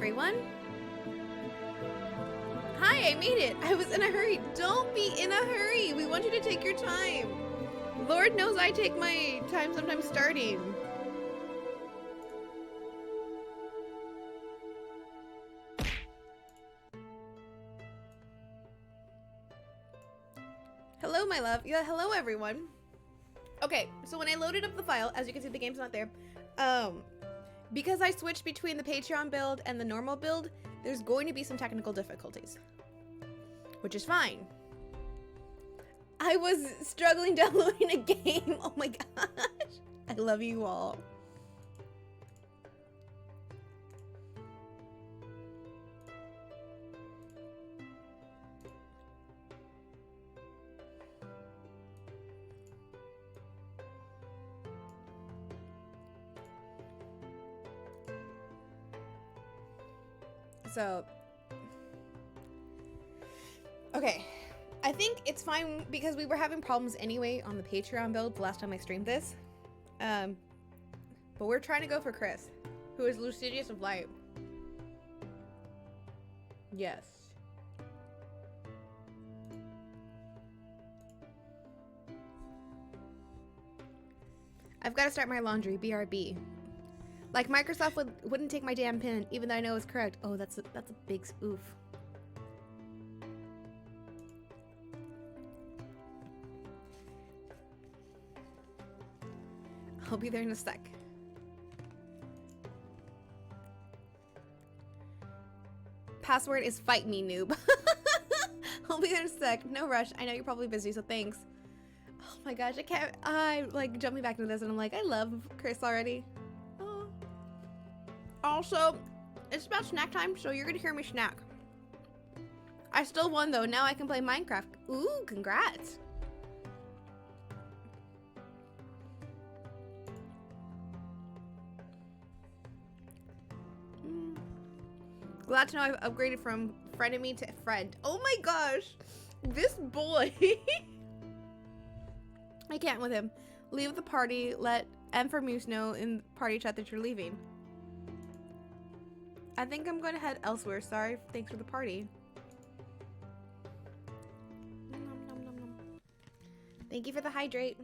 everyone. Hi, I made it. I was in a hurry. Don't be in a hurry. We want you to take your time. Lord knows I take my time sometimes starting. Hello, my love. Yeah, hello, everyone. Okay, so when I loaded up the file, as you can see, the game's not there. Because I switched between the Patreon build and the normal build, there's going to be some technical difficulties, which is fine. I was struggling downloading a game. Oh my gosh. I love you all. So, okay. I think it's fine because we were having problems anyway on the Patreon build the last time I streamed this. But we're trying to go for Chris, who is Lucidius of Light. Yes. I've got to start my laundry, BRB. Like Microsoft wouldn't take my damn pin, even though I know it's correct. Oh, that's a big oof. I'll be there in a sec. Password is fight me, noob. I'll be there in a sec. No rush. I know you're probably busy, so thanks. Oh my gosh, I can't. I like jumping back into this, and I'm like, I love Chris already. Oh. Also, it's about snack time, so you're gonna hear me snack. I still won though. Now I can play Minecraft. Ooh, congrats. Glad to know I've upgraded from frenemy to friend. Oh my gosh, this boy. I can't with him. Leave the party. Let M for Muse know in party chat that you're leaving. I think I'm going to head elsewhere. Sorry. Thanks for the party. Thank you for the hydrate.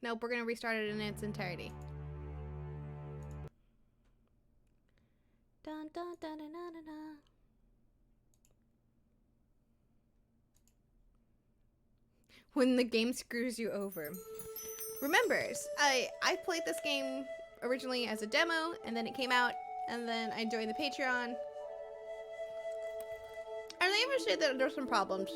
Nope, we're gonna restart it in its entirety. Dun, dun, dun, dun, dun, dun, dun. When the game screws you over. Remember, I played this game originally as a demo, and then it came out, and then I joined the Patreon. And they even said that there's some problems.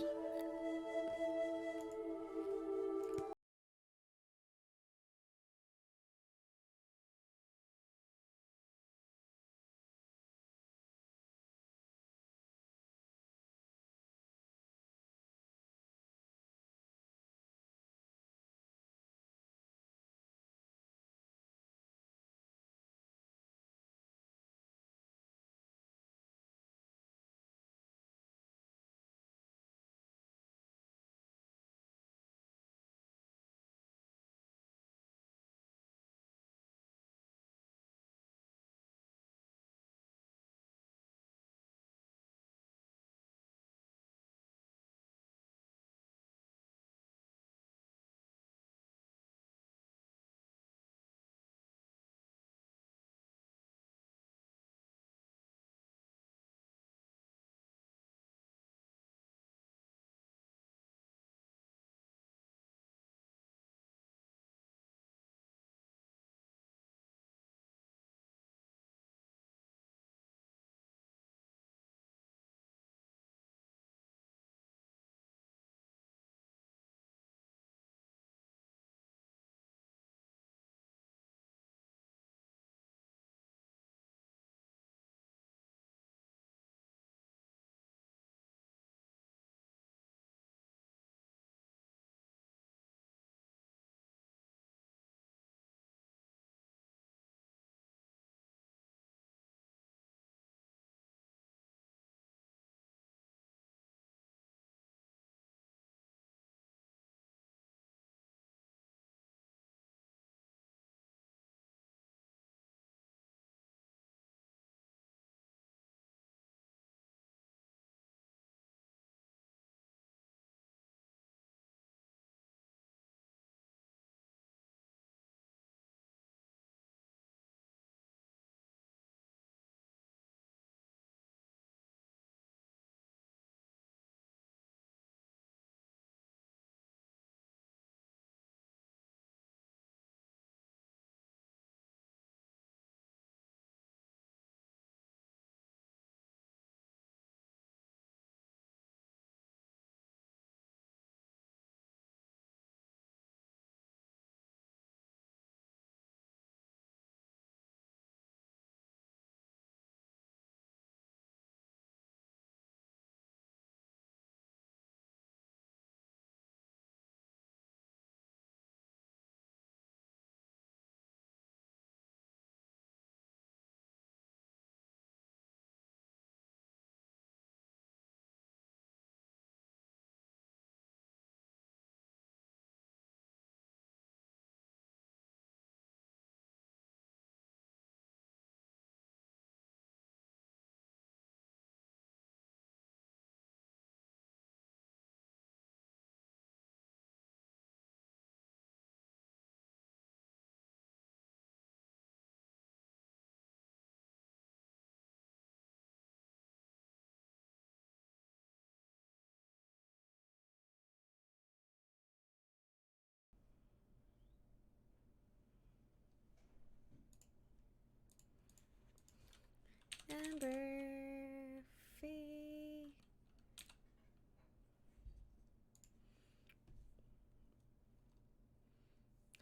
Amber Fee.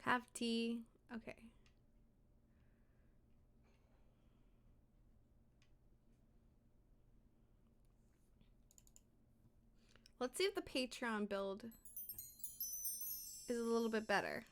Have tea. Okay. Let's see if the Patreon build is a little bit better.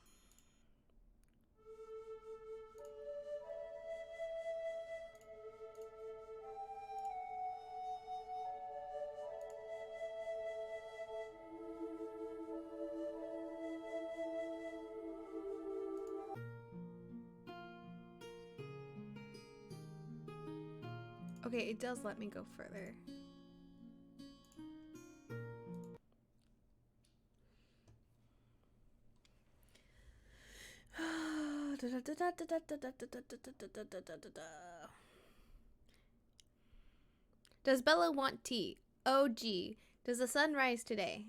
Okay, it does let me go further. Does Bella want tea? Oh gee, does the sun rise today?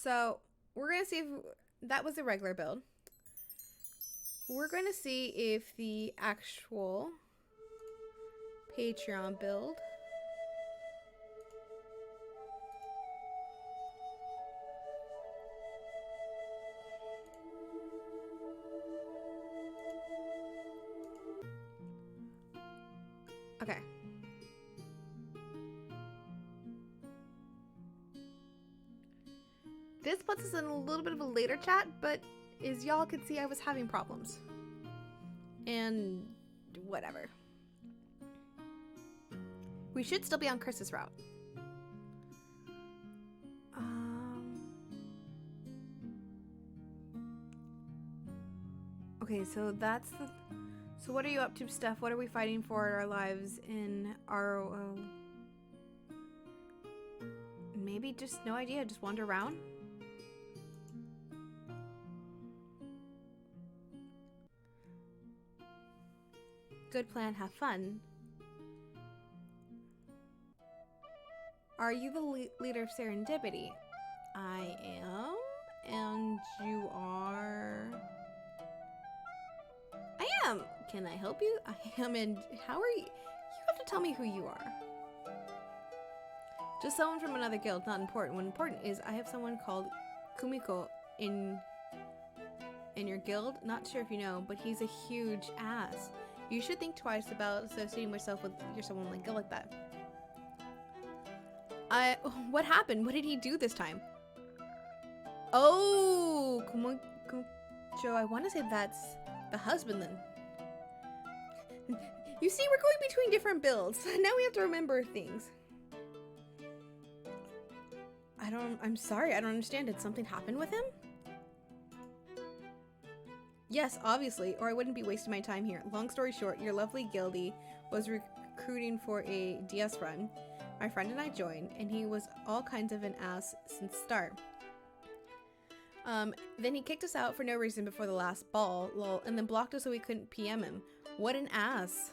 So we're gonna see if that was a regular build. We're gonna see if the actual Patreon build okay. This puts us in a little bit of a later chat, but as y'all could see, I was having problems. And whatever. We should still be on Chris's route. Okay, so that's the... So what are you up to, Steph? What are we fighting for in our lives in ROO? Maybe just no idea, just wander around? Good plan, have fun. Are you the leader of Serendipity? I am, and you are... I am! Can I help you? I am, and how are you? You have to tell me who you are. Just someone from another guild, not important. What important is I have someone called Kumiko in your guild. Not sure if you know, but he's a huge ass. You should think twice about associating myself with someone like guild like that. What happened? What did he do this time? Oh, Joe, I want to say that's the husband then. You see, we're going between different builds. Now we have to remember things. I'm sorry, I don't understand. Did something happen with him? Yes, obviously, or I wouldn't be wasting my time here. Long story short, your lovely Gildy was recruiting for a DS run. My friend and I joined, and he was all kinds of an ass since the start. Then he kicked us out for no reason before the last ball, lol, and then blocked us so we couldn't PM him. What an ass.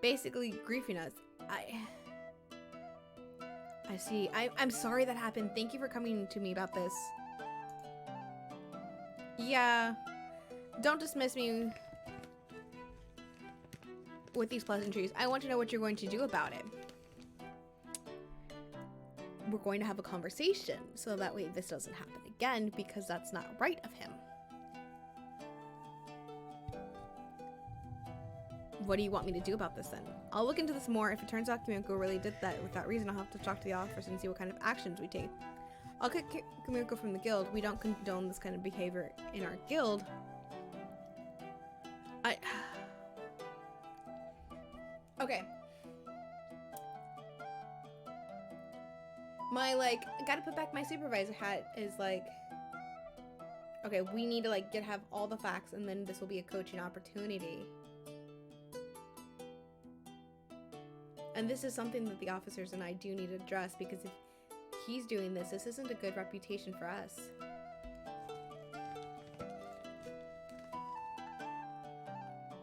Basically griefing us. I see. I'm sorry that happened. Thank you for coming to me about this. Yeah. Don't dismiss me with these pleasantries. I want to know what you're going to do about it. We're going to have a conversation so that way this doesn't happen again, because that's not right of him. What do you want me to do about this then? I'll look into this more. If it turns out Kumiko really did that with that reason, I'll have to talk to the officers and see what kind of actions we take. I'll kick Kumiko from the guild. We don't condone this kind of behavior in our guild. Okay. My, gotta put back my supervisor hat is okay, we need to, have all the facts, and then this will be a coaching opportunity. And this is something that the officers and I do need to address, because if he's doing this, this isn't a good reputation for us.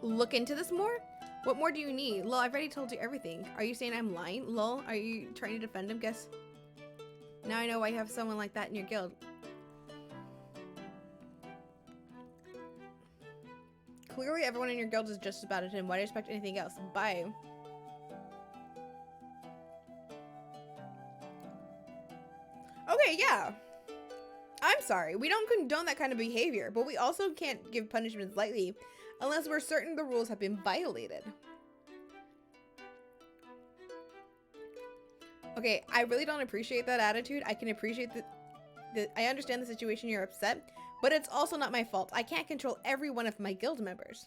Look into this more? What more do you need? Lol, I've already told you everything. Are you saying I'm lying? Lol, are you trying to defend him? Guess. Now I know why you have someone like that in your guild. Clearly everyone in your guild is just as bad as him. Why do you expect anything else? Bye. Okay, yeah. I'm sorry. We don't condone that kind of behavior, but we also can't give punishments lightly unless we're certain the rules have been violated. Okay, I really don't appreciate that attitude. I can appreciate I understand the situation, you're upset, but it's also not my fault. I can't control every one of my guild members.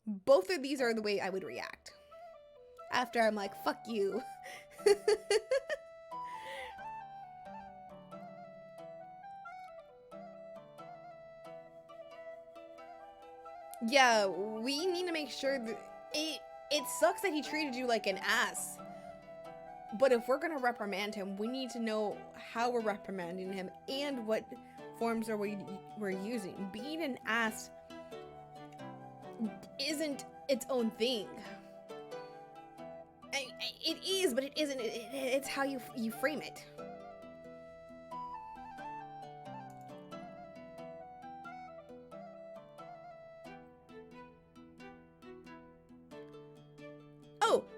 Both of these are the way I would react. After I'm like, fuck you. Yeah, we need to make sure that it sucks that he treated you like an ass. But if we're gonna reprimand him, we need to know how we're reprimanding him and what forms are we're using. Being an ass isn't its own thing. It is, but it isn't. It's how you frame it.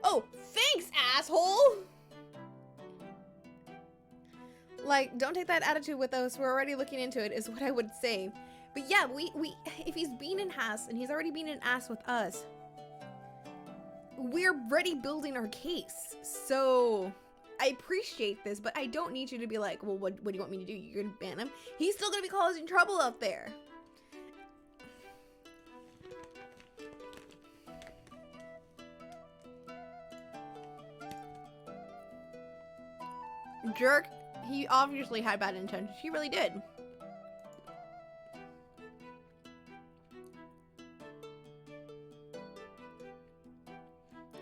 Oh, thanks, asshole! Like, don't take that attitude with us. We're already looking into it, is what I would say. But yeah, if he's being an ass, and he's already been an ass with us, we're already building our case. So, I appreciate this, but I don't need you to be like, well, what do you want me to do? You're gonna ban him? He's still gonna be causing trouble out there. Jerk, he obviously had bad intentions. He really did.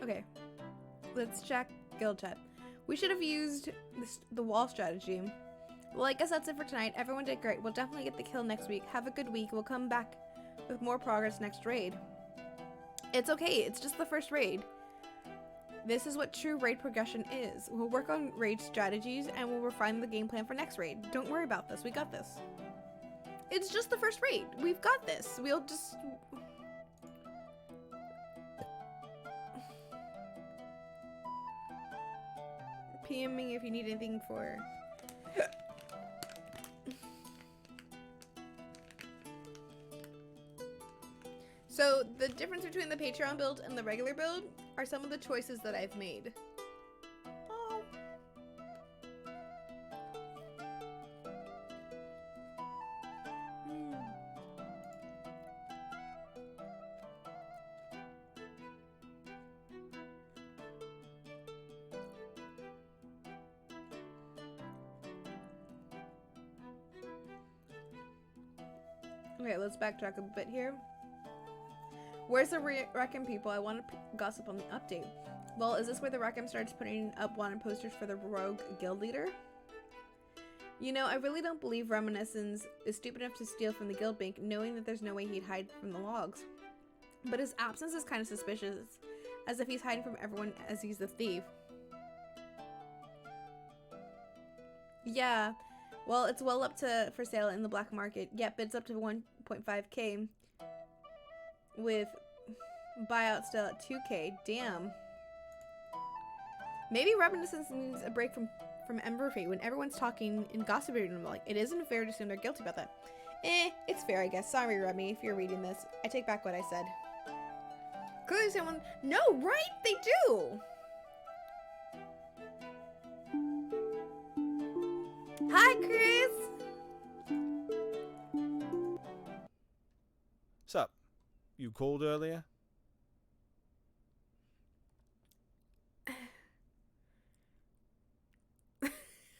Okay, let's check guild chat. We should have used the wall strategy. Well, I guess that's it for tonight. Everyone did great. We'll definitely get the kill next week. Have a good week. We'll come back with more progress next raid. It's okay. It's just the first raid. This is what true raid progression is. We'll work on raid strategies and we'll refine the game plan for next raid. Don't worry about this. We got this. It's just the first raid. We've got this. We'll just... PM me if you need anything for... So, the difference between the Patreon build and the regular build are some of the choices that I've made. Oh. Okay, let's backtrack a bit here. Where's the Reckham people? I want to gossip on the update. Well, is this where the Reckham starts putting up wanted posters for the rogue guild leader? You know, I really don't believe Reminiscence is stupid enough to steal from the guild bank, knowing that there's no way he'd hide from the logs. But his absence is kind of suspicious, as if he's hiding from everyone as he's the thief. Yeah, well, it's well up for sale in the black market. Yeah, bids up to 1.5k. With buyout still at 2k. Damn. Maybe Reminiscence needs a break from Emberfate when everyone's talking and gossiping them. Like, it isn't fair to assume they're guilty about that. It's fair, I guess. Sorry, Remy, if you're reading this. I take back what I said. Clearly someone... No, right? They do! Hi, Chris! Sup? You called earlier?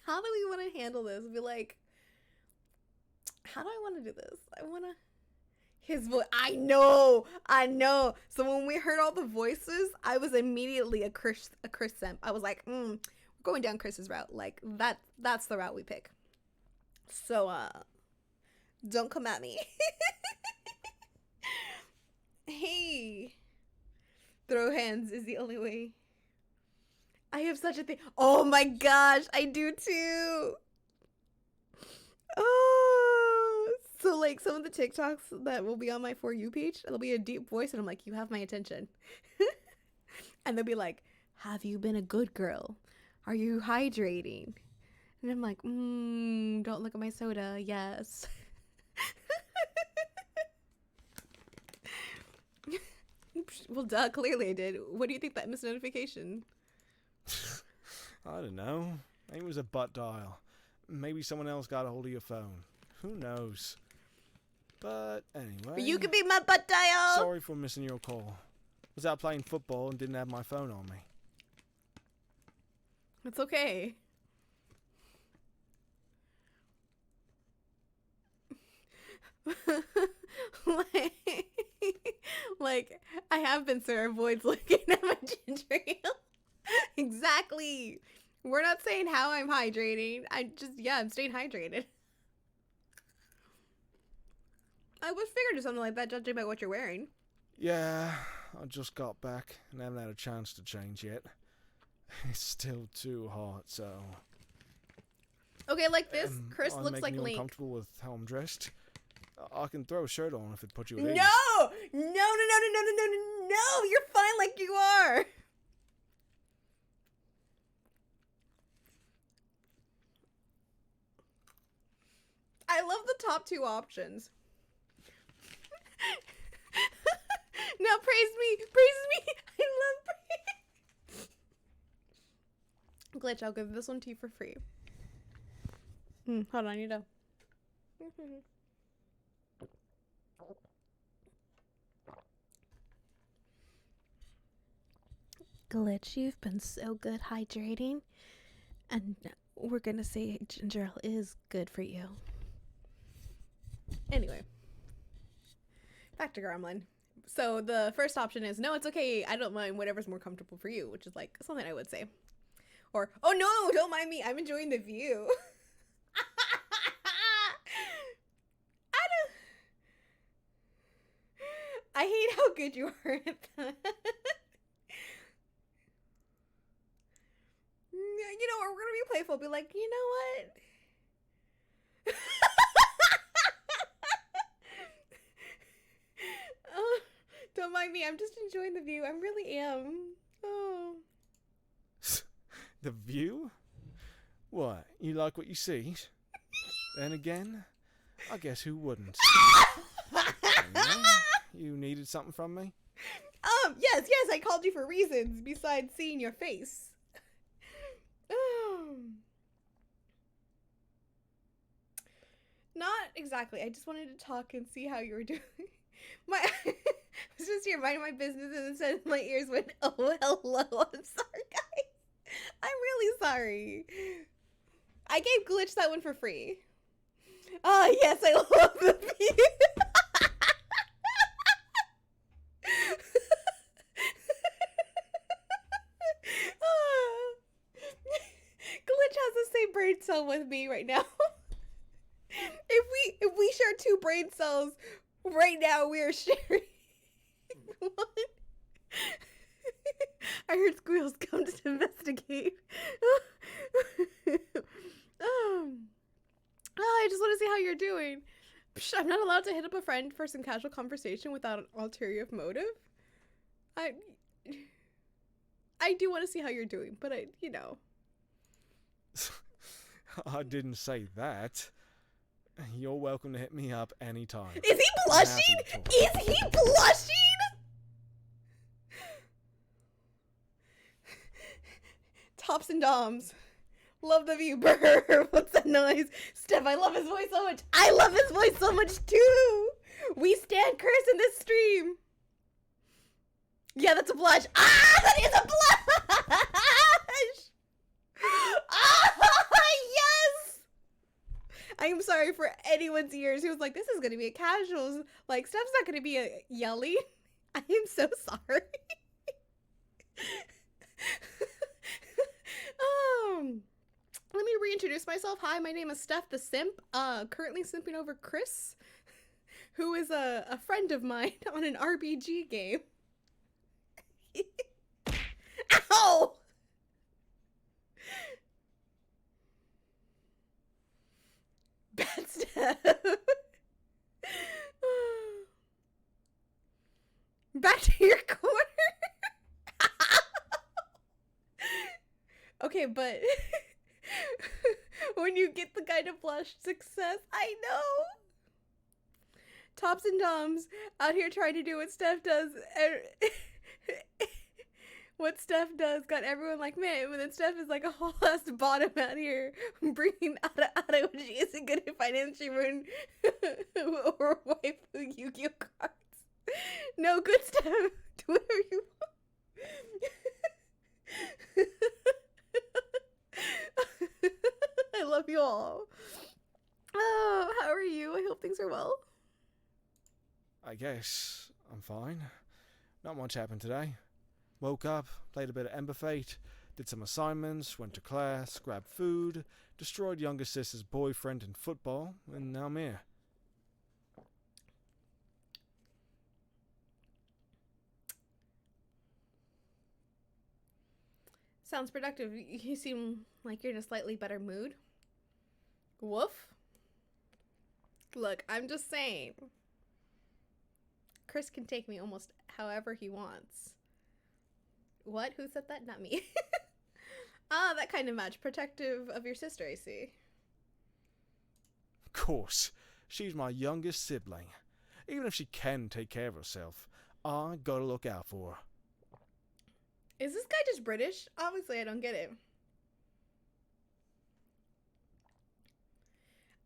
How do we want to handle this? Be like, how do I want to do this? I want to... His voice... I know! So when we heard all the voices, I was immediately a Chris simp. I was like, we're going down Chris's route. Like, that's the route we pick. So, don't come at me. Hey. Throw hands is the only way. I have such a thing. Oh my gosh, I do too. Oh, so like some of the TikToks that will be on my For You page, there'll be a deep voice and I'm like, you have my attention. And they'll be like, have you been a good girl? Are you hydrating? And I'm like, don't look at my soda. Yes. Well, duh, clearly I did. What do you think that missed notification? I don't know. Maybe it was a butt dial. Maybe someone else got a hold of your phone. Who knows? But anyway. You could be my butt dial! Sorry for missing your call. Was out playing football and didn't have my phone on me. It's okay. like, I have been, sir. Avoids looking at my ginger ale. Exactly. We're not saying how I'm hydrating. I'm staying hydrated. I was figured to something like that, judging by what you're wearing. Yeah, I just got back and haven't had a chance to change yet. It's still too hot, so... Okay, like this, Chris looks like you Link. Uncomfortable with how I'm dressed? I can throw a shirt on if it puts you at ease. No! No! You're fine like you are! I love the top two options. Now praise me! Praise me! I love praise! Glitch, I'll give this one to you for free. Hold on, I need to... Glitch, you've been so good hydrating. And we're gonna say ginger ale is good for you. Anyway. Back to Gremlin. So the first option is, no, it's okay. I don't mind whatever's more comfortable for you, which is like something I would say. Or, oh no, don't mind me. I'm enjoying the view. I hate how good you are at that. You know, we're gonna be playful. Be like, you know what? Oh, don't mind me. I'm just enjoying the view. I really am. Oh. The view? What? You like what you see? Then again, I guess who wouldn't? Anyway, you needed something from me? Yes, I called you for reasons besides seeing your face. Not exactly. I just wanted to talk and see how you were doing. I was just here minding my business and instead my ears went, oh, hello. I'm sorry, guys. I'm really sorry. I gave Glitch that one for free. Oh, yes, I love the view. Glitch has the same brain cell with me right now. If we share two brain cells right now, we are sharing one. I heard squeals come to investigate. I just want to see how you're doing. Psh, I'm not allowed to hit up a friend for some casual conversation without an ulterior motive. I do want to see how you're doing, but you know. I didn't say that. You're welcome to hit me up anytime. Is he blushing? Is he blushing? Tops and Doms. Love the view. Brr. What's that noise? Steph, I love his voice so much. I love his voice so much too. We stand Chris in this stream. Yeah, that's a blush. Ah, that is a blush. Ah, yes. I am sorry for anyone's ears who was like, this is going to be a casual. Like, Steph's not going to be a yelly. I am so sorry. Let me reintroduce myself. Hi, my name is Steph the Simp. Currently simping over Chris, who is a friend of mine on an RPG game. Ow! Bad step. Back to your corner. Okay, but when you get the guy to blush, success. I know. Tops and Doms out here trying to do what Steph does. What Steph does got everyone like, man, but then Steph is like a whole ass bottom out here bringing out when she isn't good at financially ruin or wife Yu-Gi-Oh cards. No, good Steph. Do whatever you want. I love you all. Oh, how are you? I hope things are well. I guess I'm fine. Not much happened today. Woke up, played a bit of Ember Fate, did some assignments, went to class, grabbed food, destroyed younger sister's boyfriend in football, and now I'm here. Sounds productive. You seem like you're in a slightly better mood. Woof. Look, I'm just saying. Chris can take me almost however he wants. What? Who said that? Not me. Ah, that kind of match. Protective of your sister, I see. Of course, she's my youngest sibling. Even if she can take care of herself, I gotta look out for her. Is this guy just British? Obviously, I don't get it.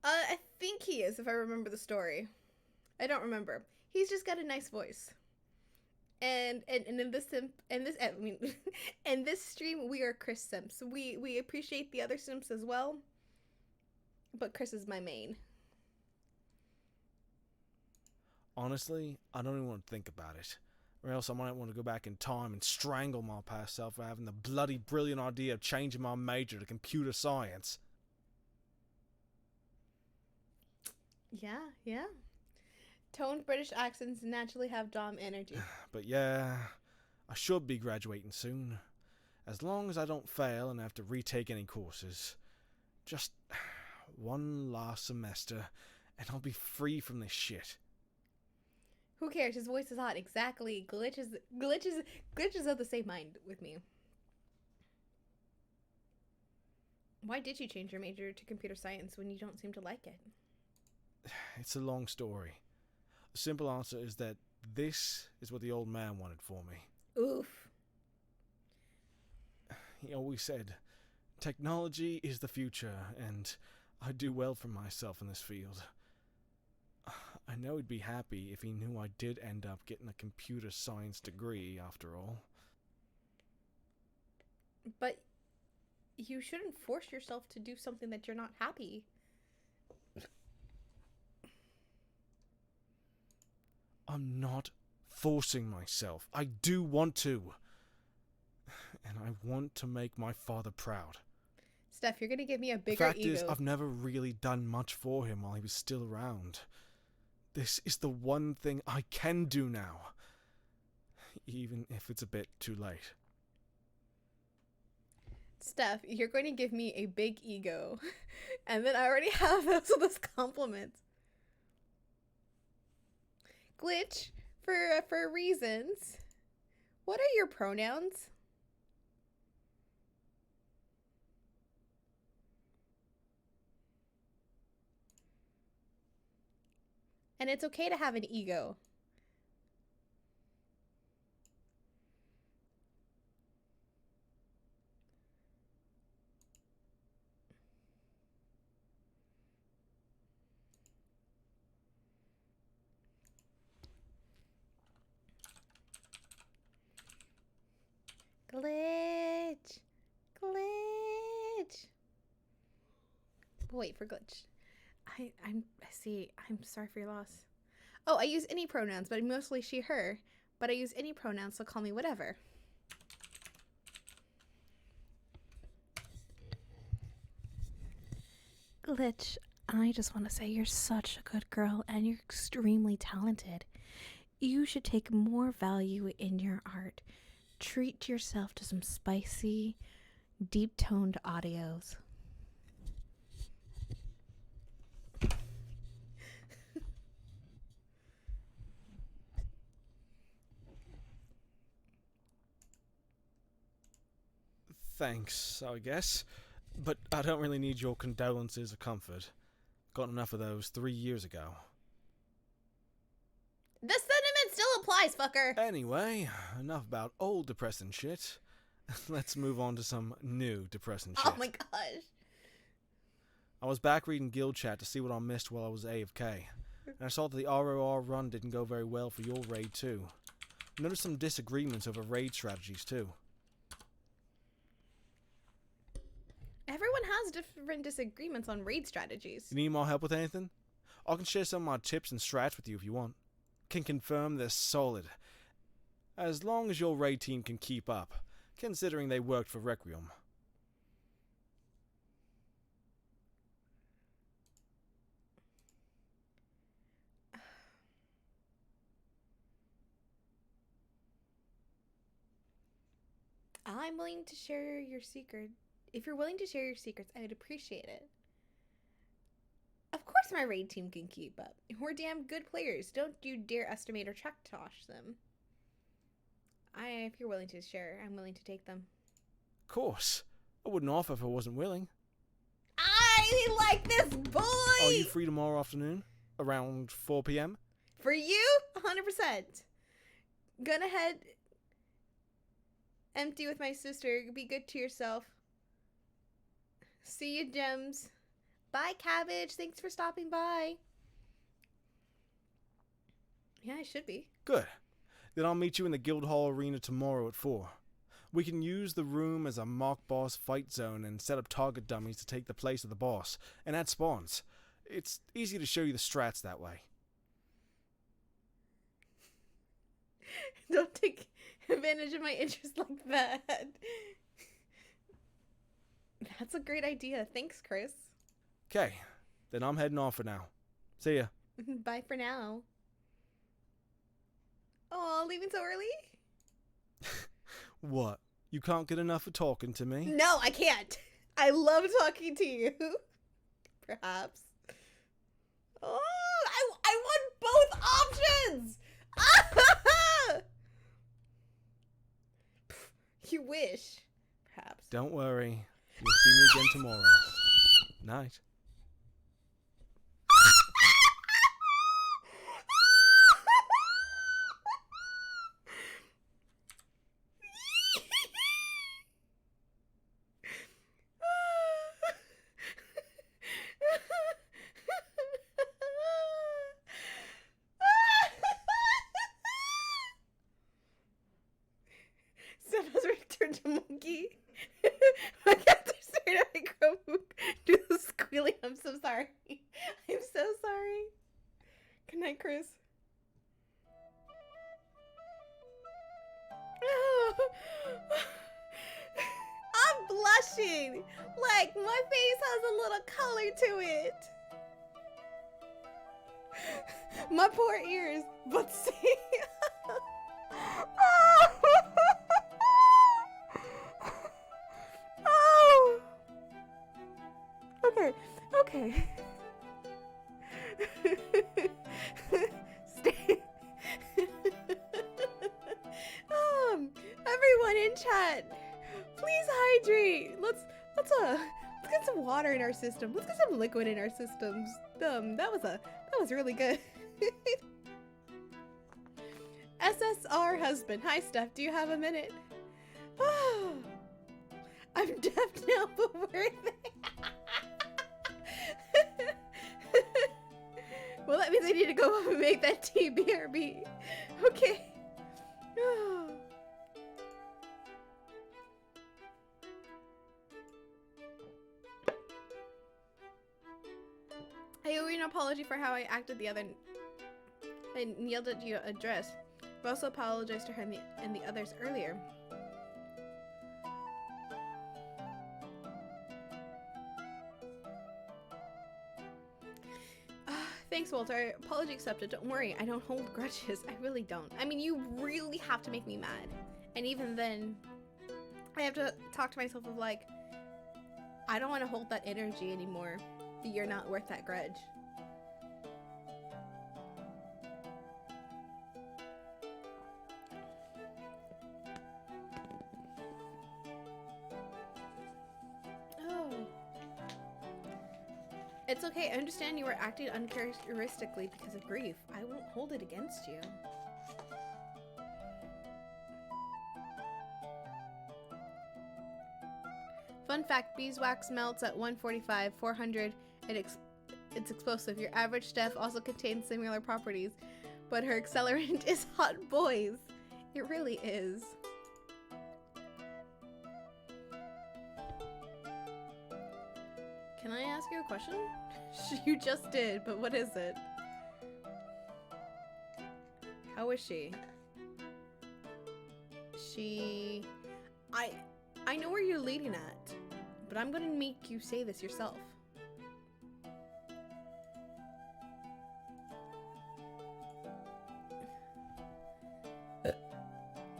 I think he is, if I remember the story. I don't remember. He's just got a nice voice. And in this in this stream, we are Chris Simps. We appreciate the other Simps as well, but Chris is my main. Honestly, I don't even want to think about it. Or else I might want to go back in time and strangle my past self for having the bloody brilliant idea of changing my major to computer science. Yeah. Toned British accents naturally have Dom energy. But yeah, I should be graduating soon. As long as I don't fail and have to retake any courses. Just one last semester and I'll be free from this shit. Who cares? His voice is hot. Exactly. Glitches of the same mind with me. Why did you change your major to computer science when you don't seem to like it? It's a long story. The simple answer is that this is what the old man wanted for me. Oof. He always said, technology is the future, and I do well for myself in this field. I know he'd be happy if he knew I did end up getting a computer science degree after all. But you shouldn't force yourself to do something that you're not happy. I'm not forcing myself. I do want to. And I want to make my father proud. Steph, you're gonna give me a bigger The fact ego. is, I've never really done much for him while he was still around. This is the one thing I can do now. Even if it's a bit too late. Steph, you're going to give me a big ego. And then I already have those compliments. Glitch, for reasons. What are your pronouns? And it's okay to have an ego. Glitch. Glitch. Wait for Glitch. I see. I'm sorry for your loss. Oh, I use any pronouns, but mostly she, her. But I use any pronouns, so call me whatever. Glitch, I just want to say you're such a good girl and you're extremely talented. You should take more value in your art. Treat yourself to some spicy, deep-toned audios. Thanks, I guess. But I don't really need your condolences or comfort. Got enough of those 3 years ago. The sentiment still applies, fucker. Anyway, enough about old depressing shit. Let's move on to some new depressing shit. Oh my gosh. I was back reading Guild Chat to see what I missed while I was AFK, and I saw that the ROR run didn't go very well for your raid too. I noticed some disagreements over raid strategies too. Everyone has different disagreements on raid strategies. You need more help with anything? I can share some of my tips and strats with you if you want. Can confirm they're solid. As long as your raid team can keep up, considering they worked for Requiem. I'm willing to share your secret. If you're willing to share your secrets, I would appreciate it. Of course my raid team can keep up. We're damn good players. Don't you dare estimate or track tosh them. If you're willing to share, I'm willing to take them. Of course. I wouldn't offer if I wasn't willing. I like this boy! Are you free tomorrow afternoon? Around 4 p.m.? For you? 100%. Gonna head empty with my sister. Be good to yourself. See you, Gems. Bye, Cabbage. Thanks for stopping by. Yeah, I should be. Good. Then I'll meet you in the Guildhall Arena tomorrow at 4. We can use the room as a mock boss fight zone and set up target dummies to take the place of the boss, and add spawns. It's easy to show you the strats that way. Don't take advantage of my interest like that. That's a great idea. Thanks, Chris. Okay, then I'm heading off for now. See ya. Bye for now. Oh, leaving so early? What? You can't get enough of talking to me? No, I can't. I love talking to you. Perhaps. Oh, I want both options. You wish. Perhaps. Don't worry. You'll see me again tomorrow. Night. Steph has returned to monkey. My cats are staring at my Chromebook. Do the squealing. I'm so sorry. I'm so sorry. Good night, Chris. I'm blushing. Like, my face has a little color to it. My poor ears, but see. Oh. Okay. Stay. Everyone in chat, please hydrate. Let's get some water in our system. Let's get some liquid in our systems. That was really good. SSR husband. Hi, Steph. Do you have a minute? I'm deaf now, but worth it. Well, that means I need to go home and make that tea, BRB. Okay. I owe you an apology for how I acted the other. I yelled at you at dress, but also apologized to her and the others earlier. Thanks, Walter. Apology accepted. Don't worry. I don't hold grudges. I really don't. I mean, you really have to make me mad. And even then, I have to talk to myself of like, I don't want to hold that energy anymore. You're not worth that grudge. Oh. It's okay. I understand you were acting uncharacteristically because of grief. I won't hold it against you. Fun fact, beeswax melts at 145, 400, and it's explosive. Your average Steph also contains similar properties, but her accelerant is hot boys. It really is. Can I ask you a question? You just did, but what is it? How is she? I know where you're leading at, but I'm gonna make you say this yourself.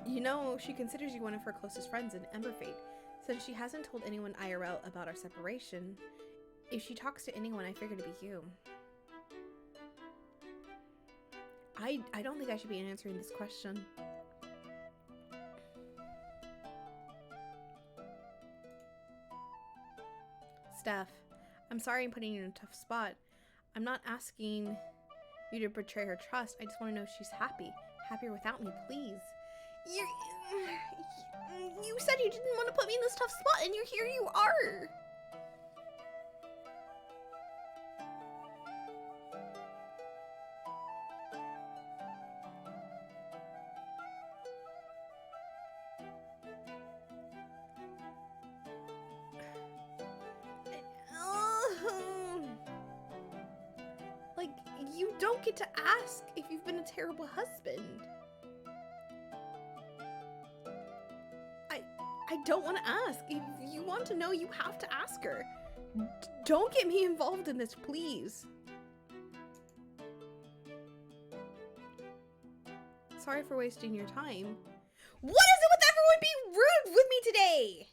You know, she considers you one of her closest friends in Emberfate. Since she hasn't told anyone IRL about our separation, if she talks to anyone, I figured it'd be you. I don't think I should be answering this question. Steph, I'm sorry I'm putting you in a tough spot. I'm not asking you to betray her trust. I just want to know if she's happy. Happier without me, please. You said you didn't want to put me in this tough spot, and here you are. Like, you don't get to ask if you've been a terrible husband. I don't want to ask. If you want to know, you have to ask her. Don't get me involved in this, please. Sorry for wasting your time. What is it with everyone being rude with me today?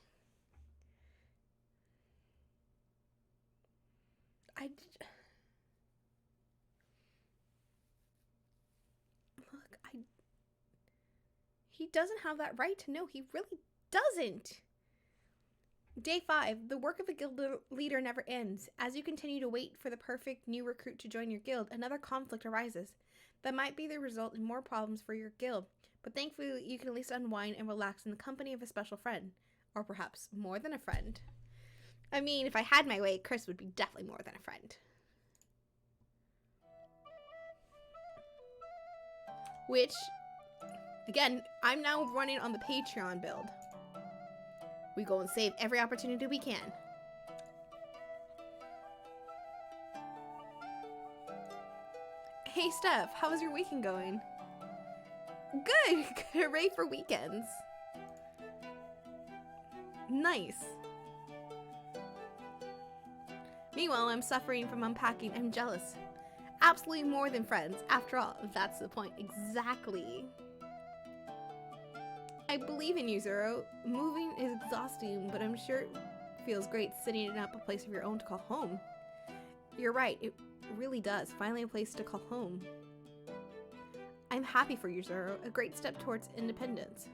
He doesn't have that right to know. He really doesn't. Day 5. The work of a guild leader never ends. As you continue to wait for the perfect new recruit to join your guild, another conflict arises. That might be the result in more problems for your guild, but thankfully you can at least unwind and relax in the company of a special friend. Or perhaps more than a friend. I mean, if I had my way, Chris would be definitely more than a friend. Which, again, I'm now running on the Patreon build. We go and save every opportunity we can. Hey Steph, how's your weekend going? Good! Hooray for weekends. Nice. Meanwhile, I'm suffering from unpacking. I'm jealous. Absolutely more than friends. After all, that's the point. Exactly. I believe in you, Zero. Moving is exhausting, but I'm sure it feels great setting up a place of your own to call home. You're right, it really does. Finally a place to call home. I'm happy for you, Zero. A great step towards independence.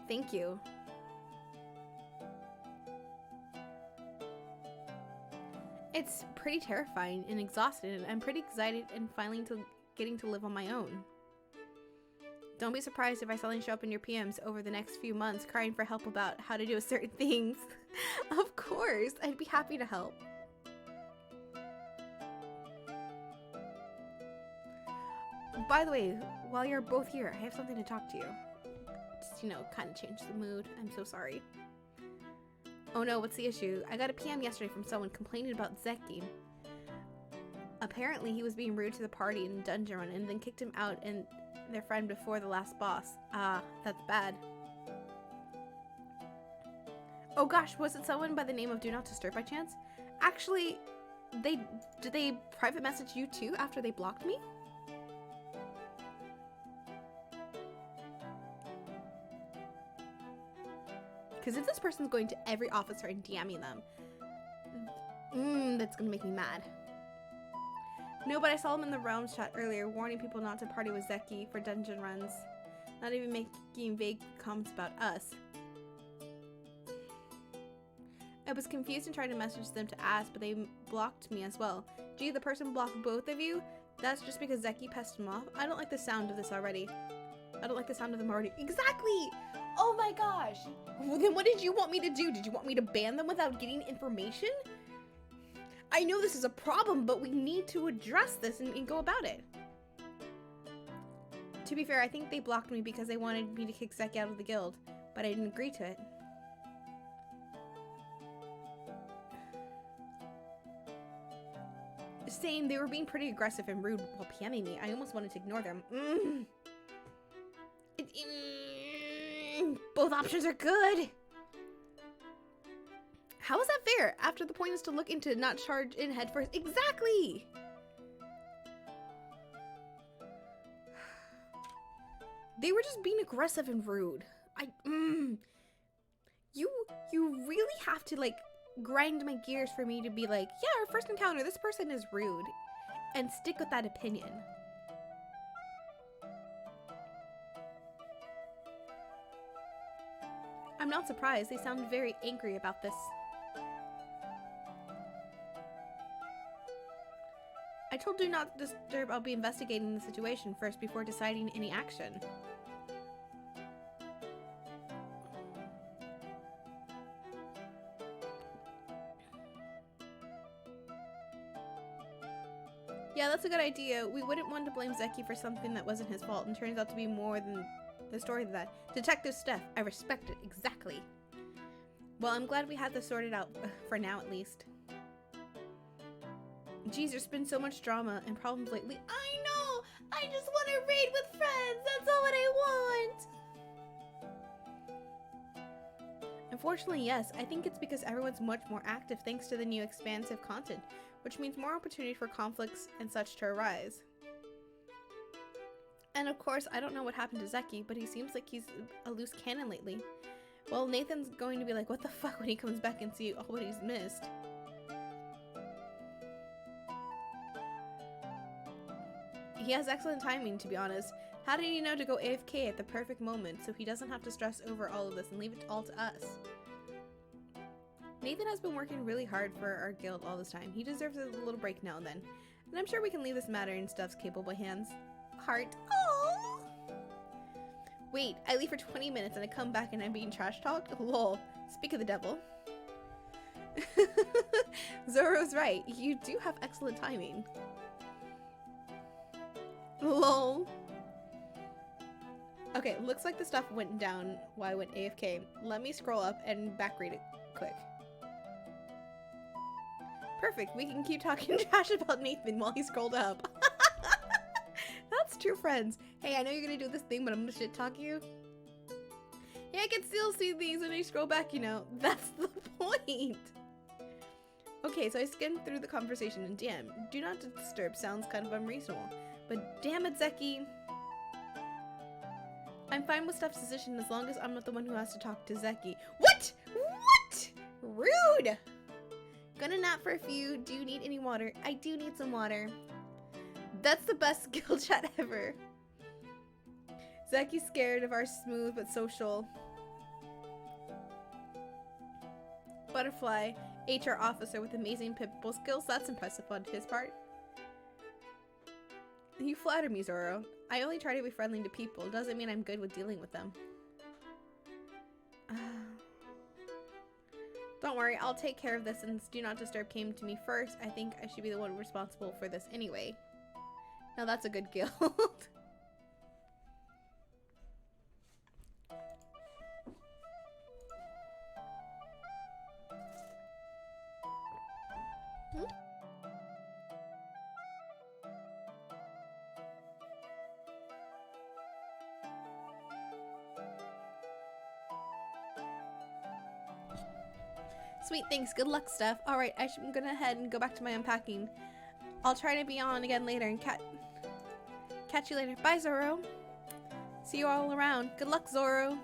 Thank you. It's pretty terrifying and exhausting, and I'm pretty excited and finally getting to live on my own. Don't be surprised if I suddenly show up in your PMs over the next few months crying for help about how to do certain things. Of course, I'd be happy to help. By the way, while you're both here, I have something to talk to you. Just, kind of change the mood. I'm so sorry. Oh no, what's the issue? I got a PM yesterday from someone complaining about Zeki. Apparently, he was being rude to the party in Dungeon Run and then kicked him out and their friend before the last boss. That's bad. Oh gosh, was it someone by the name of Do Not Disturb by chance? Actually, did they private message you too after they blocked me? Because if this person's going to every officer and DMing them, that's gonna make me mad. No, but I saw him in the Realms chat earlier, warning people not to party with Zeki for dungeon runs. Not even making vague comments about us. I was confused and tried to message them to ask, but they blocked me as well. Gee, the person blocked both of you? That's just because Zeki pissed him off? I don't like the sound of this already. I don't like the sound of them already. Exactly! Oh my gosh! Well, then what did you want me to do? Did you want me to ban them without getting information? I know this is a problem, but we need to address this and go about it. To be fair, I think they blocked me because they wanted me to kick Zeki out of the guild, but I didn't agree to it. Same, they were being pretty aggressive and rude while PMing me. I almost wanted to ignore them. Both options are good. How is that fair? After the point is to look into, not charge in head first. Exactly! They were just being aggressive and rude. You really have to, like, grind my gears for me to be like, yeah, our first encounter, this person is rude, and stick with that opinion. I'm not surprised. They sound very angry about this. I told Do Not Disturb I'll be investigating the situation first before deciding any action. Yeah, that's a good idea. We wouldn't want to blame Zeki for something that wasn't his fault and turns out to be more than the story than that. Detective Steph, I respect it. Exactly. Well, I'm glad we had this sorted out, for now at least. Geez, there's been so much drama and problems lately. I know! I just want to raid with friends! That's all what I want! Unfortunately, yes. I think it's because everyone's much more active thanks to the new expansive content, which means more opportunity for conflicts and such to arise. And of course, I don't know what happened to Zeki, but he seems like he's a loose cannon lately. Well, Nathan's going to be like, what the fuck, when he comes back and sees all what he's missed. He has excellent timing, to be honest. How did he know to go AFK at the perfect moment so he doesn't have to stress over all of this and leave it all to us? Nathan has been working really hard for our guild all this time. He deserves a little break now and then. And I'm sure we can leave this matter in Steph's capable hands. Heart. Oh. Wait, I leave for 20 minutes and I come back and I'm being trash talked? Lol. Speak of the devil. Zoro's right. You do have excellent timing. Lol. Okay, looks like the stuff went down while I went AFK. Let me scroll up and back read it quick. Perfect, we can keep talking trash about Nathan while he scrolled up. That's true, friends. Hey, I know you're gonna do this thing, but I'm gonna shit talk you. Yeah, I can still see these when I scroll back, you know. That's the point. Okay, so I skimmed through the conversation and damn, Do Not Disturb sounds kind of unreasonable. But damn it, Zeki. I'm fine with Steph's decision as long as I'm not the one who has to talk to Zeki. What? What? Rude! Gonna nap for a few. Do you need any water? I do need some water. That's the best guild chat ever. Zeki's scared of our smooth but social butterfly HR officer with amazing people skills. That's impressive on his part. You flatter me, Zoro. I only try to be friendly to people. Doesn't mean I'm good with dealing with them. Don't worry, I'll take care of this since Do Not Disturb came to me first. I think I should be the one responsible for this anyway. Now that's a good guild. Sweet, thanks. Good luck, Steph. Alright, I'm gonna head and go back to my unpacking. I'll try to be on again later and catch you later. Bye, Zoro. See you all around. Good luck, Zoro.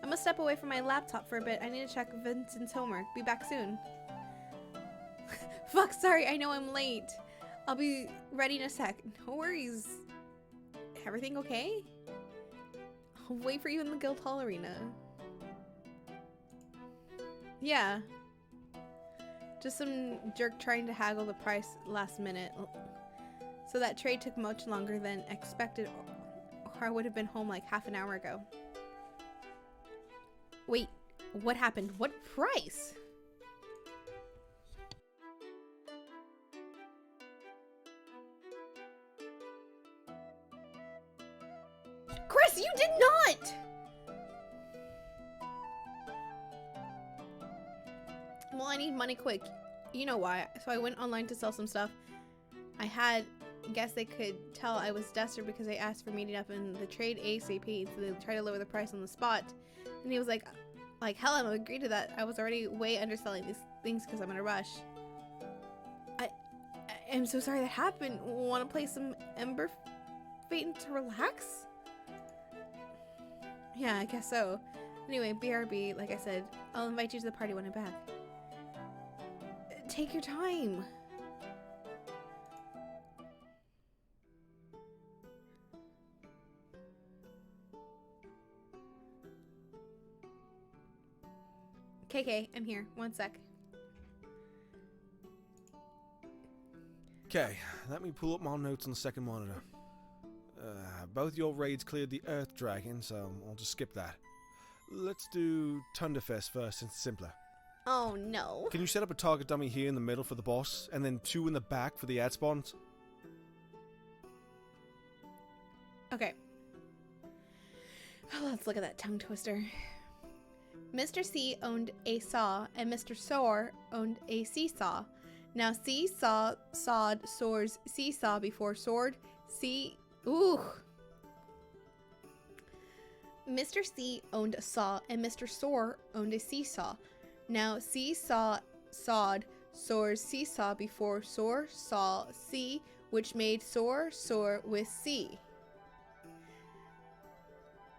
I'm gonna step away from my laptop for a bit. I need to check Vincent's homework. Be back soon. Fuck, sorry, I know I'm late. I'll be ready in a sec. No worries. Everything okay? I'll wait for you in the Guildhall Arena. Yeah. Just some jerk trying to haggle the price last minute. So that trade took much longer than expected, or I would have been home like half an hour ago. Wait, what happened? What price? Chris, you did not! Well, I need money quick. You know why. So I went online to sell some stuff. I guess they could tell I was desperate because I asked for meeting up in the trade ASAP, so they tried to lower the price on the spot. And he was like hell, I'm agree to that. I was already way underselling these things because I'm in a rush. I am so sorry that happened. Want to play some Ember Fate to relax? Yeah, I guess so. Anyway, BRB, like I said, I'll invite you to the party when I'm back. Take your time. KK, I'm here. One sec. Okay, let me pull up my notes on the second monitor. Both your raids cleared the Earth Dragon, so I'll just skip that. Let's do Thunderfest first, since it's simpler. Oh no. Can you set up a target dummy here in the middle for the boss, and then 2 in the back for the ad spawns? Okay. Oh, let's look at that tongue twister. Mr. C owned a saw, and Mr. Soar owned a seesaw. Now seesaw, sawed, soars, seesaw before sword, ooh. Mr. C owned a saw, and Mr. Soar owned a seesaw. Now seesaw, sawed, soars, seesaw before soar, saw, see, which made soar, soar with C.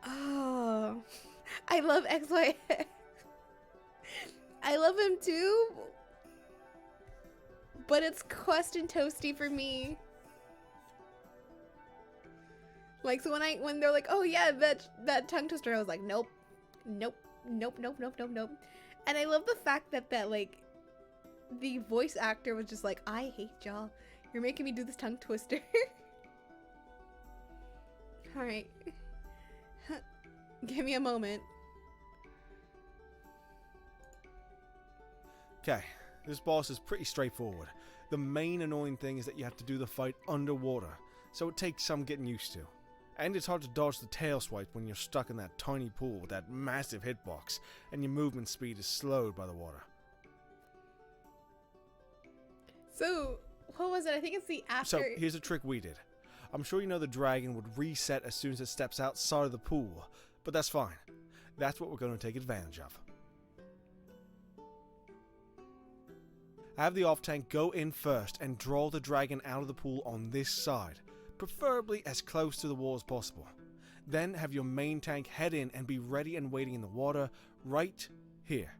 Oh, I love XY. I love him too, but it's Quest and Toasty for me. Like, so when they're like, oh yeah, that tongue twister, I was like, nope, nope, nope, nope, nope, nope, nope. And I love the fact that like the voice actor was just like, I hate y'all. You're making me do this tongue twister. All right. Give me a moment. Okay, this boss is pretty straightforward. The main annoying thing is that you have to do the fight underwater, so it takes some getting used to. And it's hard to dodge the tail swipe when you're stuck in that tiny pool with that massive hitbox, and your movement speed is slowed by the water. So, what was it? I think it's the after... So, here's a trick we did. I'm sure you know the dragon would reset as soon as it steps outside of the pool, but that's fine. That's what we're going to take advantage of. Have the off-tank go in first and draw the dragon out of the pool on this side, preferably as close to the wall as possible. Then have your main tank head in and be ready and waiting in the water right here.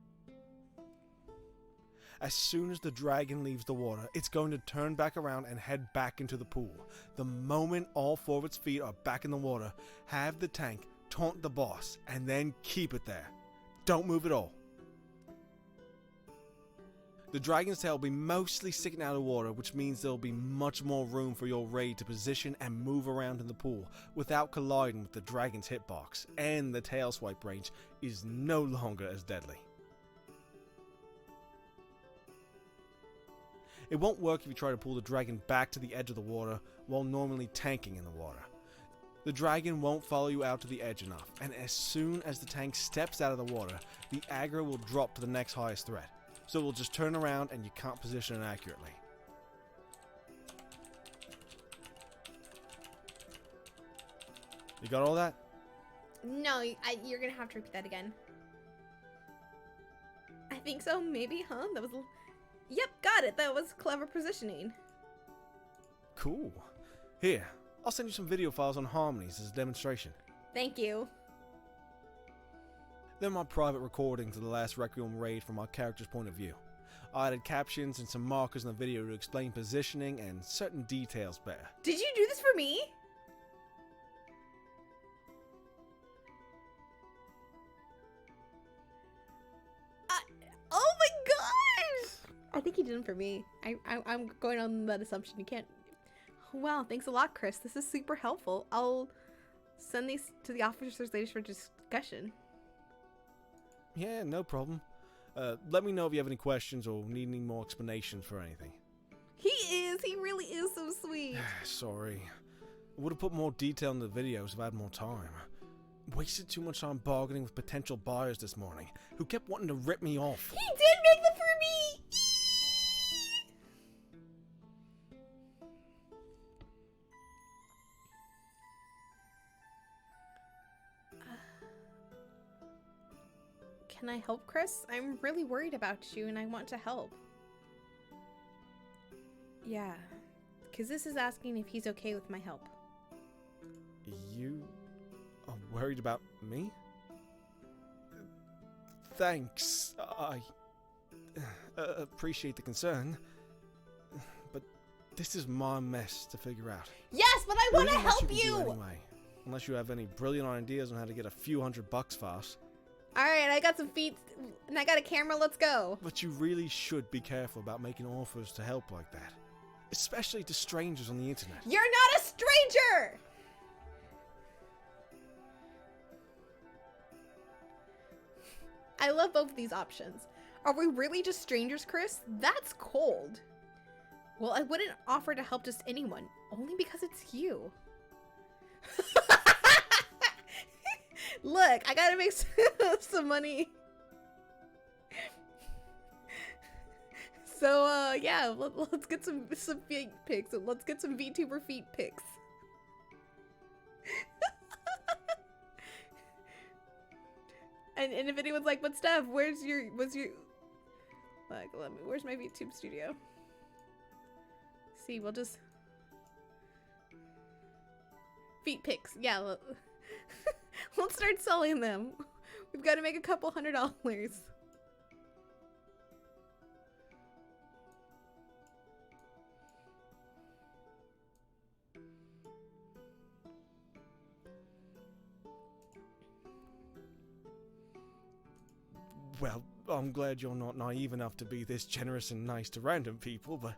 As soon as the dragon leaves the water, it's going to turn back around and head back into the pool. The moment all 4 of its feet are back in the water, have the tank taunt the boss and then keep it there. Don't move at all. The dragon's tail will be mostly sticking out of the water, which means there will be much more room for your raid to position and move around in the pool without colliding with the dragon's hitbox, and the tail swipe range is no longer as deadly. It won't work if you try to pull the dragon back to the edge of the water while normally tanking in the water. The dragon won't follow you out to the edge enough, and as soon as the tank steps out of the water, the aggro will drop to the next highest threat. So it will just turn around and you can't position it accurately. You got all that? No, you're gonna have to repeat that again. I think so, maybe, huh? That was... Yep, got it. That was clever positioning. Cool. Here, I'll send you some video files on harmonies as a demonstration. Thank you. They're my private recordings of the last Requiem raid from our character's point of view. I added captions and some markers in the video to explain positioning and certain details better. Did you do this for me? Oh my gosh! I think he did them for me. I'm going on that assumption. You can't. Wow, thanks a lot, Chris. This is super helpful. I'll send these to the officers later for discussion. Yeah, no problem. Let me know if you have any questions or need any more explanations for anything. He really is so sweet. Sorry. I would have put more detail in the videos if I had more time. Wasted too much time bargaining with potential buyers this morning, who kept wanting to rip me off. He did make them for me! Can I help, Chris? I'm really worried about you and I want to help. Yeah, because this is asking if he's okay with my help. You are worried about me? Thanks. I appreciate the concern. But this is my mess to figure out. Yes, but I want to Really much help can do you! anyway, unless you have any brilliant ideas on how to get a few $100 fast. Alright, I got some feet and I got a camera, let's go. But you really should be careful about making offers to help like that. Especially to strangers on the internet. You're not a stranger! I love both of these options. Are we really just strangers, Chris? That's cold. Well, I wouldn't offer to help just anyone, only because it's you. Look, I gotta make some money. So, yeah, let's get some feet pics. Let's get some VTuber feet pics. and if anyone's like, but Steph, where's your, like, where's my VTube studio? See, we'll just, feet pics, yeah. Let's start selling them. We've got to make a couple $100. Well, I'm glad you're not naive enough to be this generous and nice to random people, but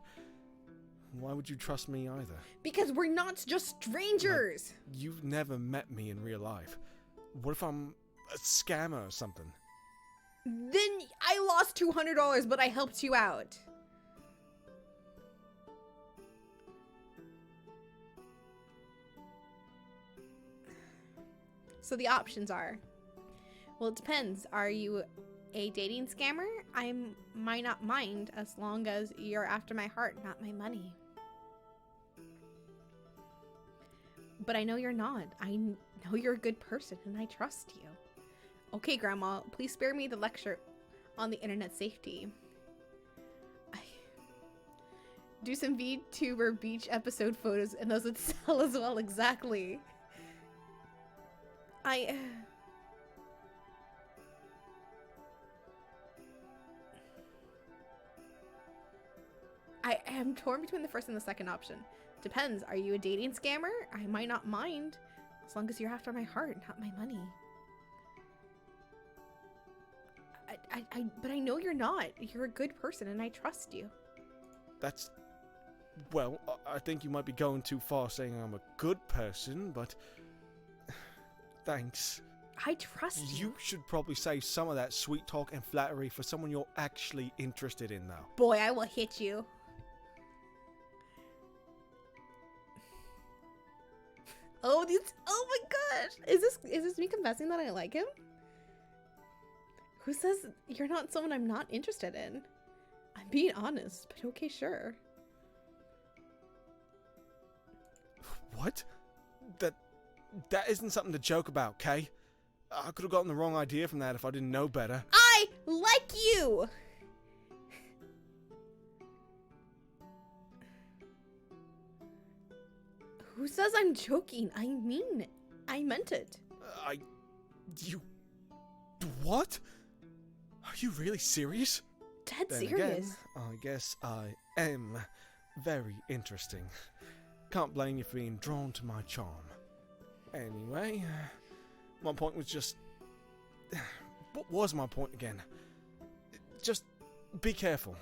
why would you trust me either? Because we're not just strangers. Like, you've never met me in real life. What if I'm a scammer or something? Then I lost $200, but I helped you out. So the options are, well, it depends. Are you a dating scammer? I might not mind as long as you're after my heart, not my money. But I know you're not. I know you're a good person and I trust you. Okay, Grandma, please spare me the lecture on the internet safety. Do some VTuber beach episode photos and those would sell as well, exactly. I am torn between the first and the second option. Depends. Are you a dating scammer? I might not mind. As long as you're after my heart, not my money. But I know you're not. You're a good person and I trust you. That's... Well, I think you might be going too far saying I'm a good person, but... Thanks. I trust you. You should probably save some of that sweet talk and flattery for someone you're actually interested in, though. Boy, I will hit you. Oh, oh my gosh. Is this me confessing that I like him? Who says you're not someone I'm not interested in? I'm being honest, but okay, sure. What? That isn't something to joke about, Kay. I could have gotten the wrong idea from that if I didn't know better. I like you! Who says I'm joking? I mean it. I meant it. What? Are you really serious? Dead Then serious. again, I guess I am very interesting. Can't blame you for being drawn to my charm. Anyway, my point was just... What was my point again? Just be careful.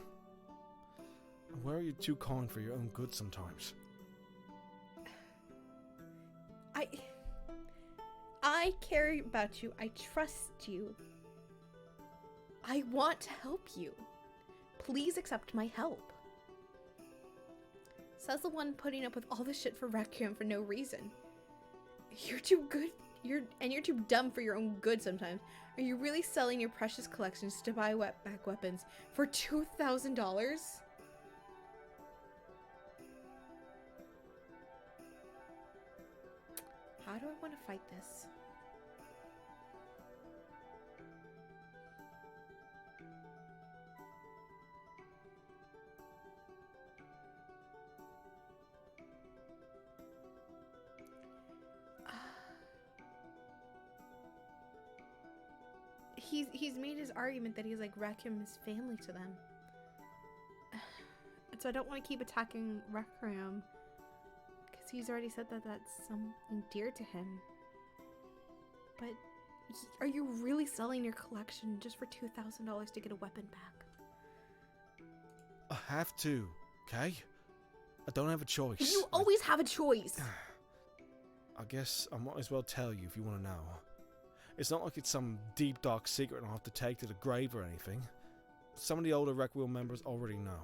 Why are you too kind for your own good sometimes? I care about you. I trust you. I want to help you. Please accept my help. Says the one putting up with all this shit for Requiem for no reason. You're too good. You're too dumb for your own good sometimes. Are you really selling your precious collections to buy back weapons for $2,000? How do I want to fight this? He's made his argument that he's like Requiem is family to them. And so I don't want to keep attacking Requiem because he's already said that that's something dear to him. But are you really selling your collection just for $2,000 to get a weapon back? I have to, okay? I don't have a choice. You always have a choice. I guess I might as well tell you if you want to know. It's not like it's some deep dark secret I'll have to take to the grave or anything. Some of the older Requiem members already know.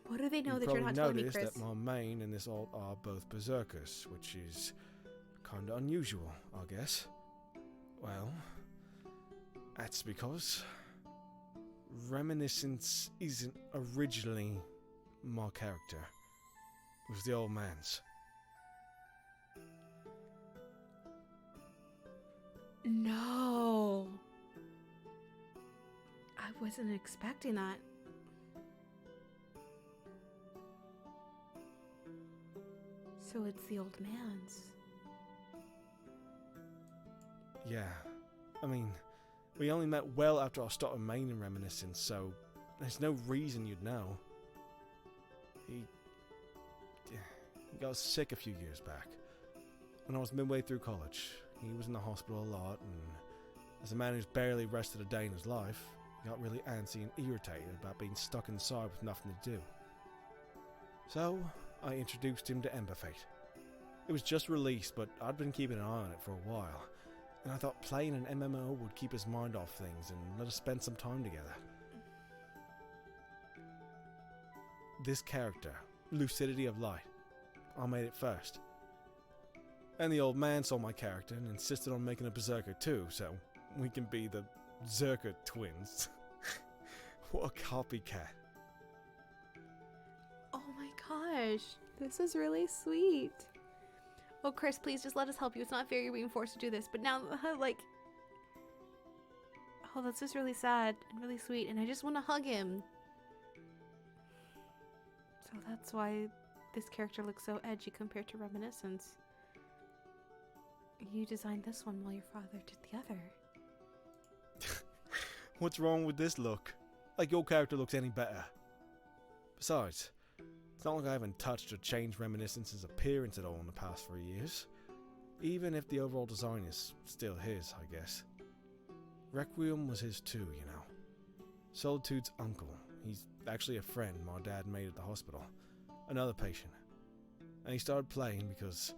What do they know You that you're not telling me, noticed Chris? that my main and this alt are both berserkers, which is kinda unusual, I guess. Well, that's because Reminiscence isn't originally my character. It was the old man's. No. I wasn't expecting that. So it's the old man's. Yeah. I mean, we only met well after I started main in Reminiscence, so there's no reason you'd know. He got sick a few years back. When I was midway through college, he was in the hospital a lot, and as a man who's barely rested a day in his life, he got really antsy and irritated about being stuck inside with nothing to do. So, I introduced him to Ember Fate. It was just released, but I'd been keeping an eye on it for a while, and I thought playing an MMO would keep his mind off things and let us spend some time together. This character, Lucidity of Light, I made it first. And the old man saw my character and insisted on making a berserker too, so we can be the Zerker twins. What a copycat. Oh my gosh. This is really sweet. Oh, Chris, please just let us help you. It's not fair you're being forced to do this. But now, like... Oh, that's just really sad and really sweet. And I just want to hug him. So that's why this character looks so edgy compared to Reminiscence. You designed this one while your father did the other. What's wrong with this look? Like your character looks any better. Besides, it's not like I haven't touched or changed Reminiscence's appearance at all in the past 3 years. Even if the overall design is still his, I guess. Requiem was his too, you know. Solitude's uncle. He's actually a friend my dad made at the hospital. Another patient. And he started playing because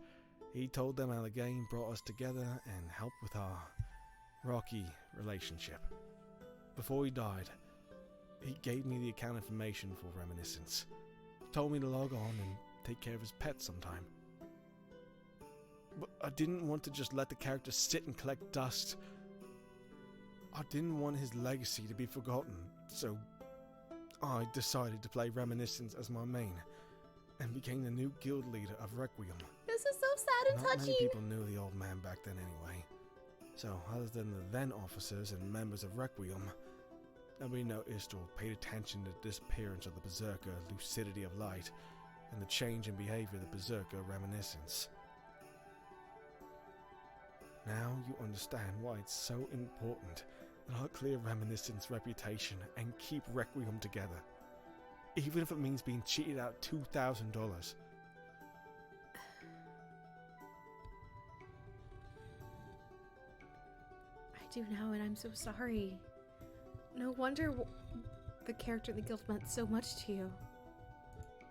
he told them how the game brought us together and helped with our rocky relationship. Before he died, he gave me the account information for Reminiscence. Told me to log on and take care of his pet sometime. But I didn't want to just let the character sit and collect dust. I didn't want his legacy to be forgotten, so I decided to play Reminiscence as my main and became the new guild leader of Requiem. This is so sad and Not touching. many people knew the old man back then anyway. So, other than the then officers and members of Requiem, nobody noticed or paid attention to the disappearance of the Berserker Lucidity of Light and the change in behavior of the Berserker Reminiscence. Now you understand why it's so important that I'll clear Reminiscence's reputation and keep Requiem together. Even if it means being cheated out $2,000. I do now, and I'm so sorry. No wonder the character in the guild meant so much to you.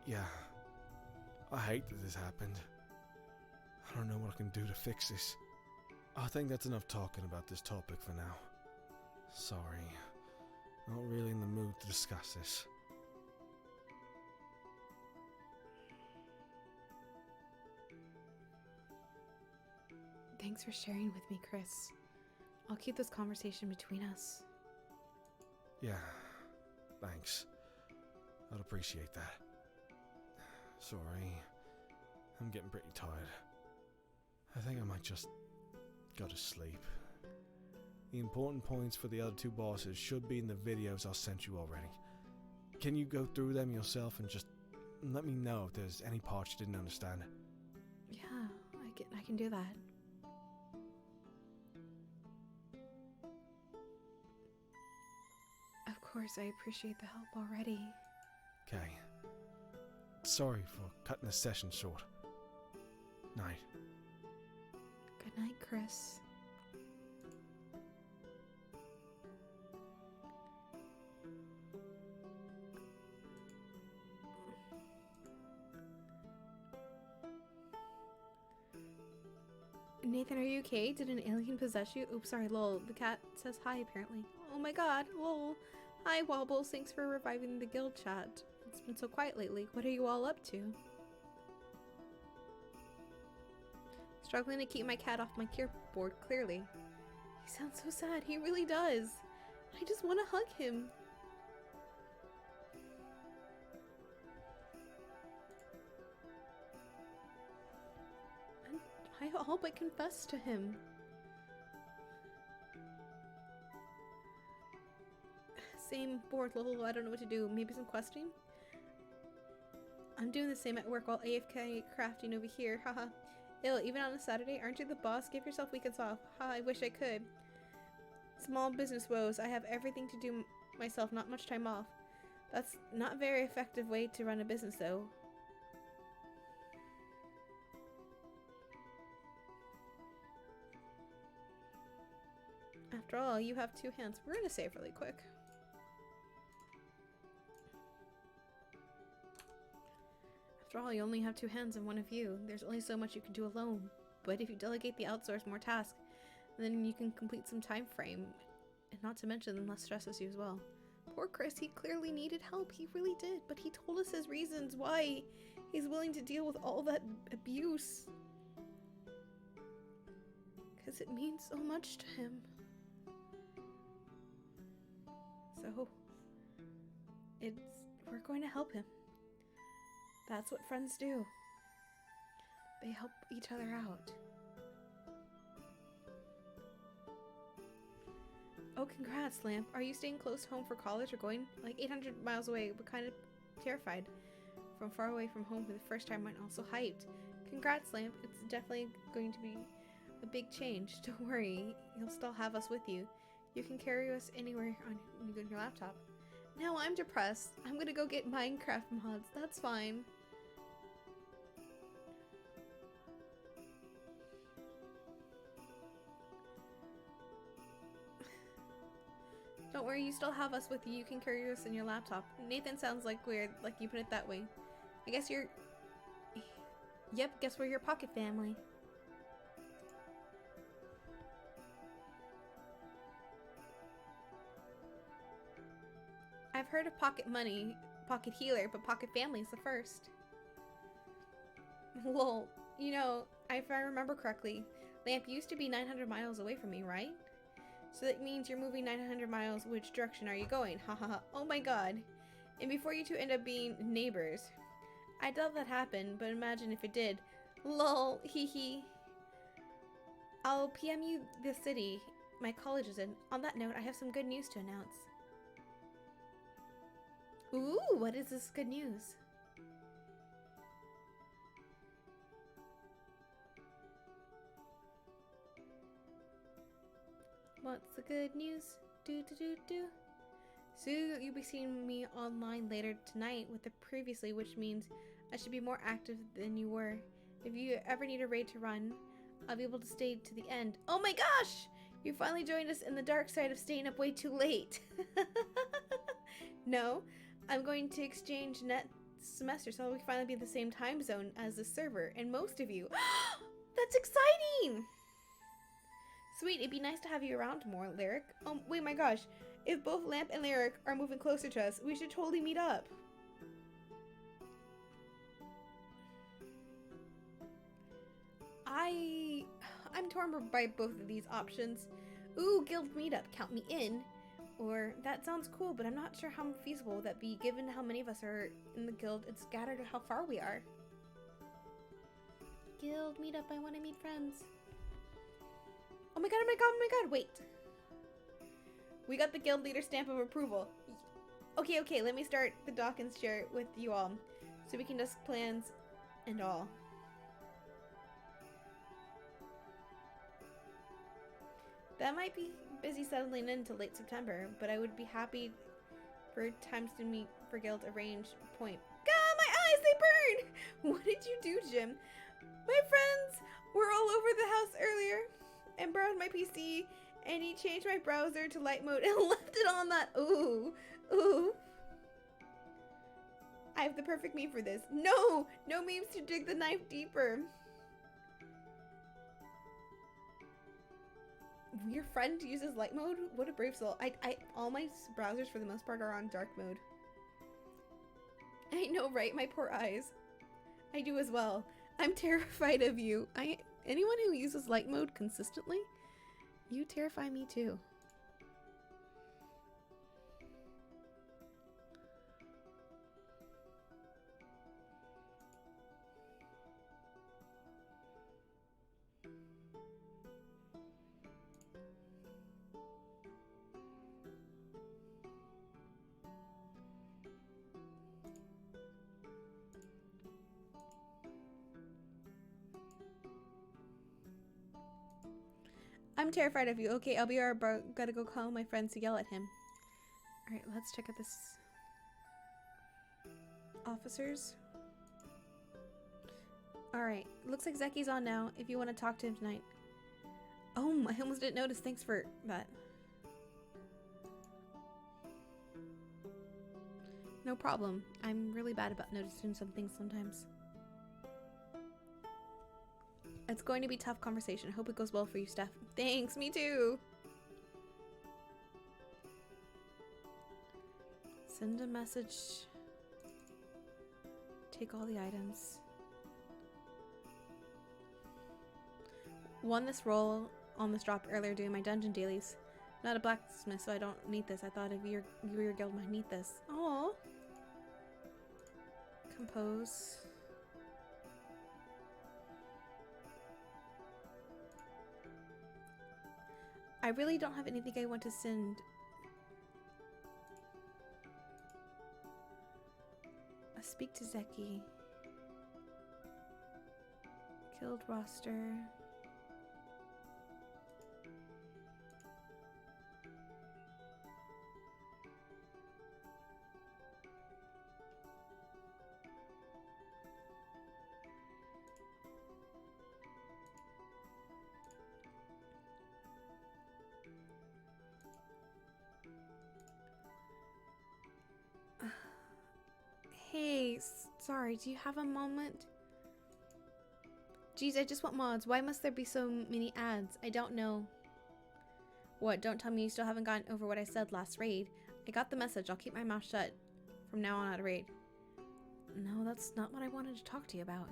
Yeah. I hate that this happened. I don't know what I can do to fix this. I think that's enough talking about this topic for now. Sorry. Not really in the mood to discuss this. Thanks for sharing with me, Chris. I'll keep this conversation between us. Yeah, thanks. I'd appreciate that. Sorry. I'm getting pretty tired. I think I might just go to sleep. The important points for the other two bosses should be in the videos I sent you already. Can you go through them yourself and just let me know if there's any parts you didn't understand? Yeah, I can do that. Of course, I appreciate the help already. Okay. Sorry for cutting the session short. Night. Good night, Chris. Nathan, are you okay? Did an alien possess you? Oops, sorry, lol. The cat says hi, apparently. Oh my god, lol. Hi, Wobbles. Thanks for reviving the guild chat. It's been so quiet lately. What are you all up to? Struggling to keep my cat off my keyboard, clearly. He sounds so sad. He really does. I just want to hug him. And I hope I confess to him. Same, bored, lol. I don't know what to do. Maybe some questing? I'm doing the same at work while AFK crafting over here. Haha. Ill, even on a Saturday, aren't you the boss? Give yourself weekends off. Ha, I wish I could. Small business woes. I have everything to do myself, not much time off. That's not a very effective way to run a business, though. After all, you have two hands. We're gonna save really quick. After all, you only have two hands and one of you. There's only so much you can do alone. But if you delegate the outsource more tasks, then you can complete some time frame. And not to mention, less stresses you as well. Poor Chris, he clearly needed help. He really did. But he told us his reasons why he's willing to deal with all that abuse. Because it means so much to him. So, we're going to help him. That's what friends do. They help each other out. Oh, congrats, Lamp. Are you staying close to home for college or going like 800 miles away, but kind of terrified? From far away from home for the first time and also hyped. Congrats, Lamp. It's definitely going to be a big change. Don't worry. You'll still have us with you. You can carry us anywhere on your laptop. Now I'm depressed. I'm gonna go get Minecraft mods. That's fine. Don't worry, you still have us with you. You can carry us in your laptop. Nathan sounds like weird, like you put it that way. I guess you're... Yep, guess we're your pocket family. I've heard of pocket money, pocket healer, but pocket family is the first. Lol. You know, if I remember correctly, Lamp used to be 900 miles away from me, right? So that means you're moving 900 miles. Which direction are you going? Haha. Oh my god. And before you two end up being neighbors. I doubt that happened, but imagine if it did. Lol. Hee hee. I'll PM you the city my college is in. On that note, I have some good news to announce. Ooh, what is this good news? What's the good news? Do. So you'll be seeing me online later tonight with the previously, which means I should be more active than you were. If you ever need a raid to run, I'll be able to stay to the end. Oh my gosh! You finally joined us in the dark side of staying up way too late. No, I'm going to exchange next semester so we can finally be in the same time zone as the server and most of you. That's exciting! Sweet, it'd be nice to have you around more, Lyric. Oh, wait, my gosh. If both Lamp and Lyric are moving closer to us, we should totally meet up. I'm torn by both of these options. Ooh, guild meetup, count me in. Or, that sounds cool, but I'm not sure how feasible would that be given how many of us are in the guild and scattered or how far we are. Guild meetup, I want to meet friends. Oh my god, oh my god, oh my god, wait. We got the guild leader stamp of approval. Okay, let me start the Dawkins share with you all, so we can discuss plans and all. That might be busy settling into late September, but I would be happy for times to meet for guild arrange point. God, my eyes, they burn! What did you do, Jim? My friends were all over the house earlier and borrowed my PC, and he changed my browser to light mode and left it on that. Ooh. I have the perfect meme for this. No memes to dig the knife deeper. Your friend uses light mode? What a brave soul. All my browsers for the most part are on dark mode. I know, right? My poor eyes. I do as well. I'm terrified of you. Anyone who uses light mode consistently, you terrify me too. I'm terrified of you. Okay, I'll be our gotta go call my friends to yell at him. Alright, let's check out this. Officers. Alright, looks like Zeki's on now if you want to talk to him tonight. Oh, I almost didn't notice. Thanks for that. No problem. I'm really bad about noticing some things sometimes. It's going to be a tough conversation. I hope it goes well for you, Steph. Thanks, me too. Send a message. Take all the items. Won this role on this drop earlier doing my dungeon dailies. Not a blacksmith, so I don't need this. I thought if you or your guild might need this. Aww. Compose. I really don't have anything I want to send. Speak to Zeki. Guild roster. Hey, sorry, do you have a moment? Geez, I just want mods. Why must there be so many ads? I don't know. What, don't tell me you still haven't gotten over what I said last raid. I got the message. I'll keep my mouth shut from now on at a raid. No, that's not what I wanted to talk to you about.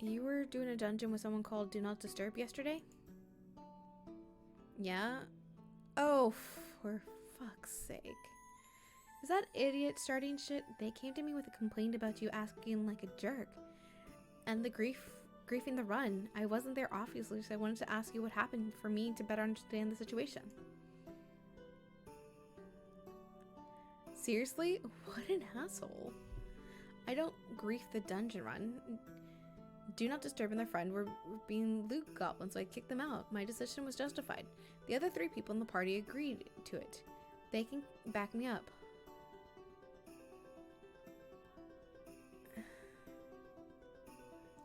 You were doing a dungeon with someone called Do Not Disturb yesterday? Yeah? Oh, for fuck's sake. Is that idiot starting shit? They came to me with a complaint about you asking like a jerk. And the griefing the run. I wasn't there obviously, so I wanted to ask you what happened for me to better understand the situation. Seriously? What an asshole. I don't grief the dungeon run. Do Not Disturb and their friend were being loot goblins, so I kicked them out. My decision was justified. The other 3 people in the party agreed to it. They can back me up.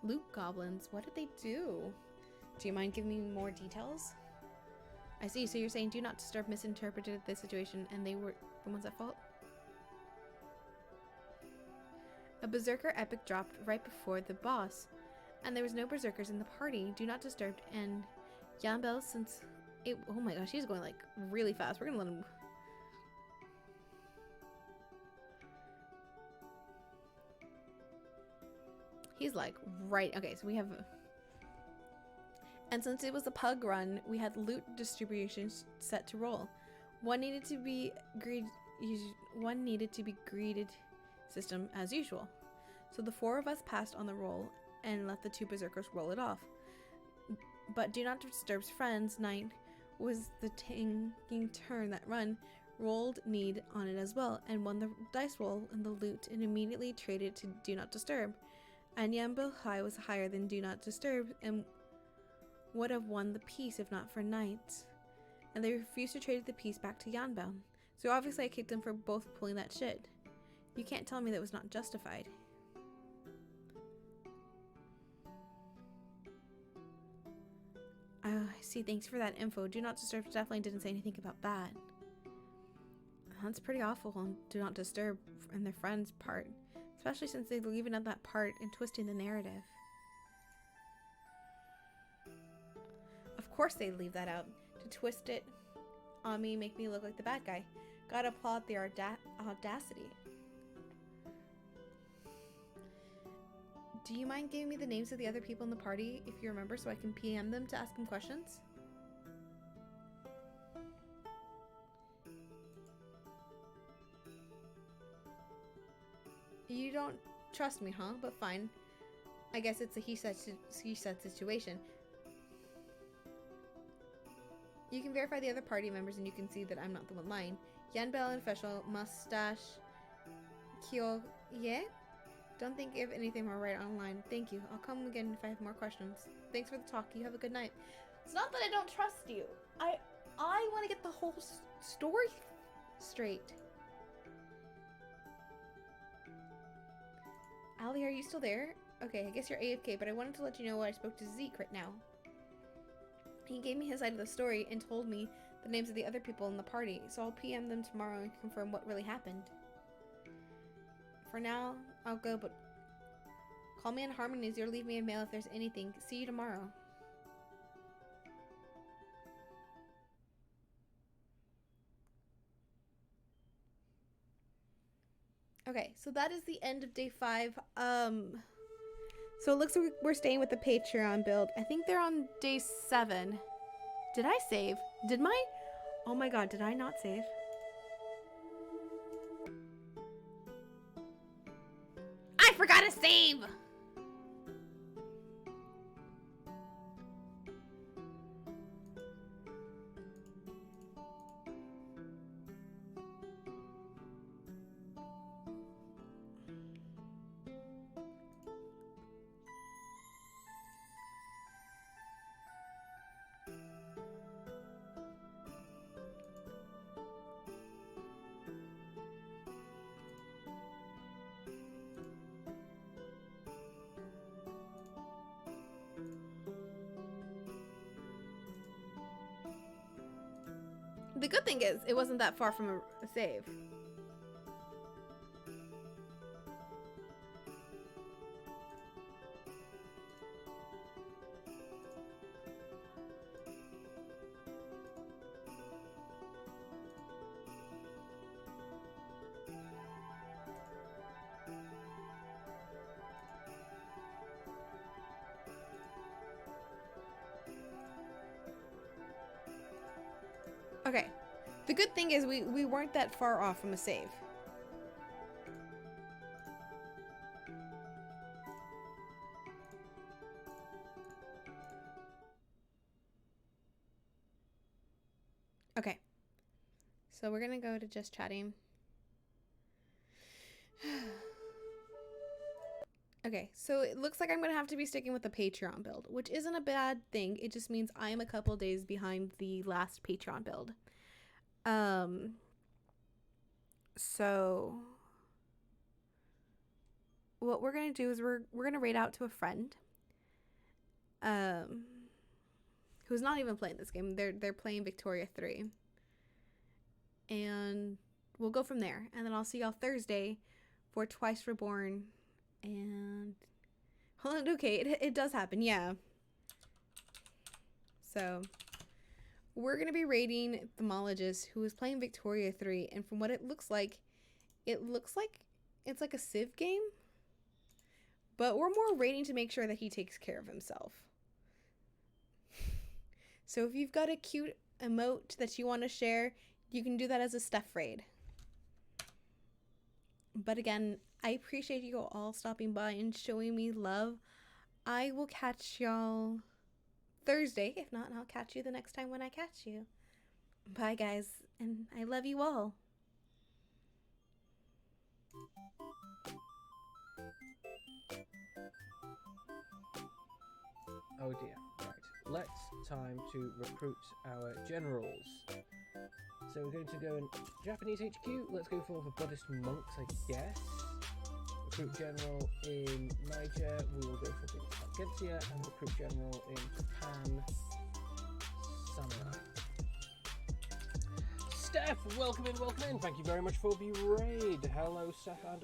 Loot goblins, what did they do? Do you mind giving me more details? I see, so you're saying Do Not Disturb misinterpreted the situation and they were the ones at fault? A berserker epic dropped right before the boss, and there was no berserkers in the party. Do Not Disturb and Yanbel, since it— oh my gosh, he's going like really fast. We're gonna let him— he's like right— okay, so we have— and since it was a pug run, we had loot distributions set to roll. One needed to be greeted system as usual. So the 4 of us passed on the roll and let the 2 berserkers roll it off. But Do Not Disturb's friends, Knight, was the tanking turn that run, rolled need on it as well, and won the dice roll and the loot and immediately traded to Do Not Disturb. And Yanbo High was higher than Do Not Disturb and would have won the piece if not for Knight. And they refused to trade the piece back to Yanbo. So obviously I kicked them for both pulling that shit. You can't tell me that was not justified. Oh, I see. Thanks for that info. Do Not Disturb definitely didn't say anything about that. That's pretty awful on Do Not Disturb and their friends' part. Especially since they leave out that part and twisting the narrative. Of course they leave that out. To twist it on me, make me look like the bad guy. Gotta applaud the audacity. Do you mind giving me the names of the other people in the party, if you remember, so I can PM them to ask them questions? You don't trust me, huh? But fine. I guess it's a he said situation. You can verify the other party members and you can see that I'm not the one lying. Yanbel and Official, Mustache, Kyoye? Don't think of anything more right online. Thank you. I'll come again if I have more questions. Thanks for the talk. You have a good night. It's not that I don't trust you. I want to get the whole story straight. Ali, are you still there? Okay, I guess you're AFK, but I wanted to let you know I spoke to Zeke right now. He gave me his side of the story and told me the names of the other people in the party, so I'll PM them tomorrow and confirm what really happened. For now, I'll go, but call me on Harmonies or leave me a mail if there's anything. See you tomorrow. Okay, so that is the end of day 5. So it looks like we're staying with the Patreon build. I think they're on day 7. Did I save? Oh my god, did I not save? I forgot to save! The good thing is, it wasn't that far from a save. Okay. The good thing is we weren't that far off from a save. Okay. So we're gonna go to just chatting. Okay, so it looks like I'm going to have to be sticking with the Patreon build, which isn't a bad thing. It just means I am a couple days behind the last Patreon build. So what we're going to do is we're going to raid out to a friend who's not even playing this game. They're playing Victoria 3. And we'll go from there. And then I'll see y'all Thursday for Twice Reborn. And hold on, okay, it does happen, yeah. So we're gonna be raiding Thermologist, who is playing Victoria 3, and from what it looks like it's like a Civ game. But we're more raiding to make sure that he takes care of himself. So if you've got a cute emote that you want to share, you can do that as a Steph raid. But again, I appreciate you all stopping by and showing me love. I will catch y'all Thursday. If not, I'll catch you the next time when I catch you. Bye, guys. And I love you all. Oh dear. Right. Time to recruit our generals. So we're going to go in Japanese HQ. Let's go for the Buddhist monks, I guess. Recruit general in Niger. We will go for the Gensia, and recruit general in Japan. Samurai. Steph, welcome in. Thank you very much for the raid. Hello, Steph, and